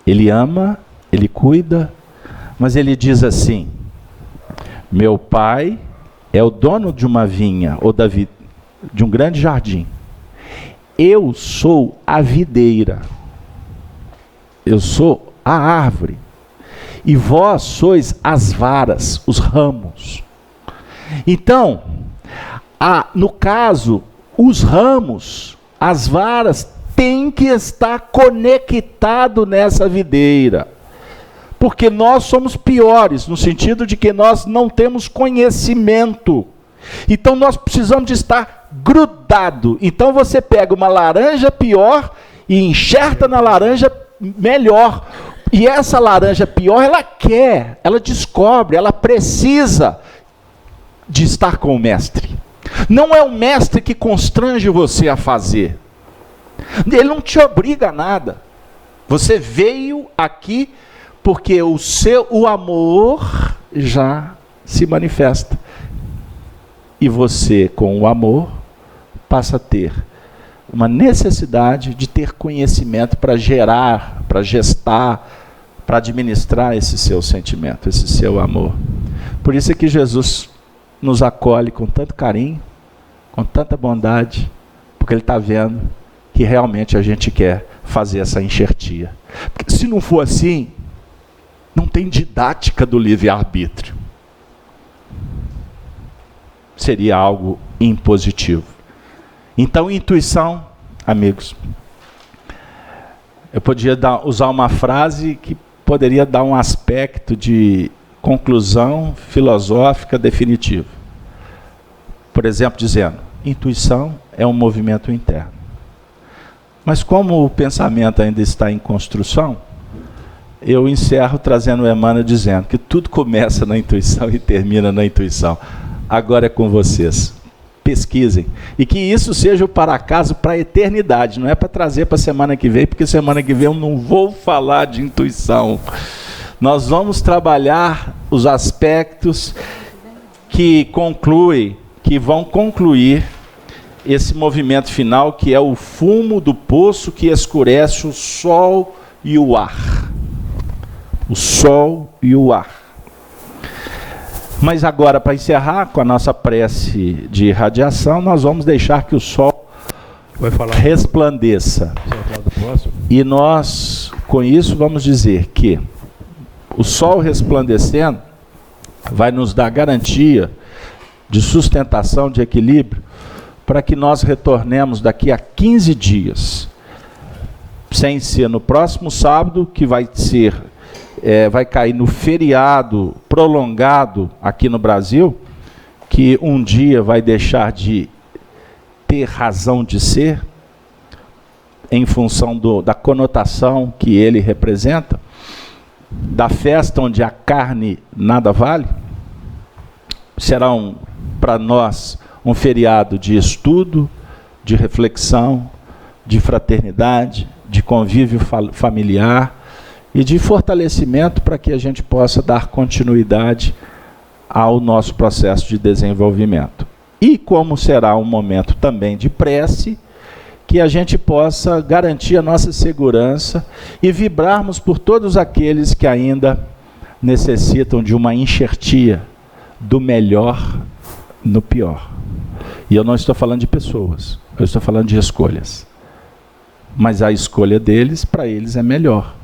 ele ama, ele cuida, mas ele diz assim: meu pai é o dono de uma vinha, ou de um grande jardim. Eu sou a videira, eu sou a árvore, e vós sois as varas, os ramos. Então, no caso, os ramos, as varas, têm que estar conectados nessa videira. Porque nós somos piores, no sentido de que nós não temos conhecimento. Então nós precisamos de estar grudado. Então você pega uma laranja pior e enxerta na laranja melhor. E essa laranja pior, ela descobre, ela precisa de estar com o mestre. Não é o mestre que constrange você a fazer. Ele não te obriga a nada. Você veio aqui porque o amor já se manifesta. E você, com o amor, passa a ter uma necessidade de ter conhecimento para gerar, para gestar, para administrar esse seu sentimento, esse seu amor. Por isso é que Jesus nos acolhe com tanto carinho, com tanta bondade, porque Ele está vendo que realmente a gente quer fazer essa enxertia. Porque se não for assim, não tem didática do livre-arbítrio. Seria algo impositivo. Então, intuição, amigos, eu podia usar uma frase que poderia dar um aspecto de conclusão filosófica definitiva. por exemplo, dizendo, intuição é um movimento interno. Mas como o pensamento ainda está em construção, eu encerro trazendo o Emmanuel dizendo que tudo começa na intuição e termina na intuição. Agora é com vocês. Pesquisem. E que isso seja o para-acaso para a eternidade. Não é para trazer para a semana que vem, porque semana que vem eu não vou falar de intuição. Nós vamos trabalhar os aspectos que vão concluir esse movimento final, que é o fumo do poço que escurece o sol e o ar. O sol e o ar. Mas agora, para encerrar com a nossa prece de irradiação, nós vamos deixar que o sol resplandeça. E nós, com isso, vamos dizer que o sol resplandecendo vai nos dar garantia de sustentação, de equilíbrio, para que nós retornemos daqui a 15 dias, sem ser no próximo sábado, que vai cair no feriado prolongado aqui no Brasil, que um dia vai deixar de ter razão de ser, em função da conotação que ele representa, da festa onde a carne nada vale. Será para nós um feriado de estudo, de reflexão, de fraternidade, de convívio familiar e de fortalecimento para que a gente possa dar continuidade ao nosso processo de desenvolvimento. E como será um momento também de prece, que a gente possa garantir a nossa segurança e vibrarmos por todos aqueles que ainda necessitam de uma enxertia do melhor no pior. E eu não estou falando de pessoas, eu estou falando de escolhas. Mas a escolha deles, para eles, é melhor.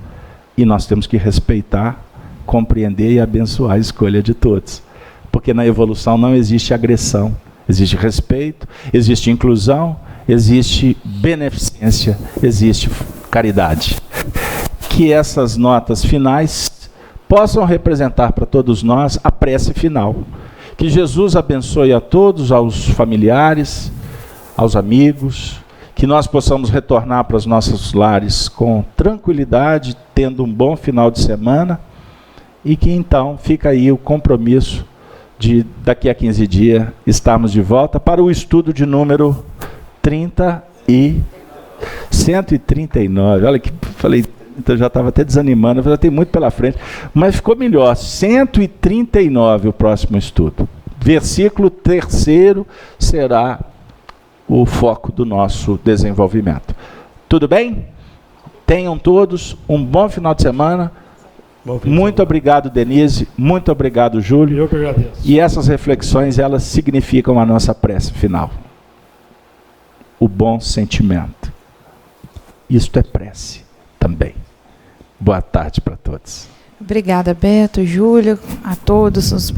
E nós temos que respeitar, compreender e abençoar a escolha de todos. Porque na evolução não existe agressão, existe respeito, existe inclusão, existe beneficência, existe caridade. Que essas notas finais possam representar para todos nós a prece final. Que Jesus abençoe a todos, aos familiares, aos amigos, que nós possamos retornar para os nossos lares com tranquilidade, tendo um bom final de semana, e que então fica aí o compromisso de daqui a 15 dias estarmos de volta para o estudo de número 139. Olha que falei, eu já estava até desanimando, já tem muito pela frente, mas ficou melhor. 139 o próximo estudo. Versículo 3º será o foco do nosso desenvolvimento. Tudo bem? Tenham todos um bom final de semana. Muito obrigado, Denise. Muito obrigado, Júlio. Eu que agradeço. E essas reflexões, elas significam a nossa prece final. O bom sentimento. Isto é prece também. Boa tarde para todos. Obrigada, Beto, Júlio, a todos os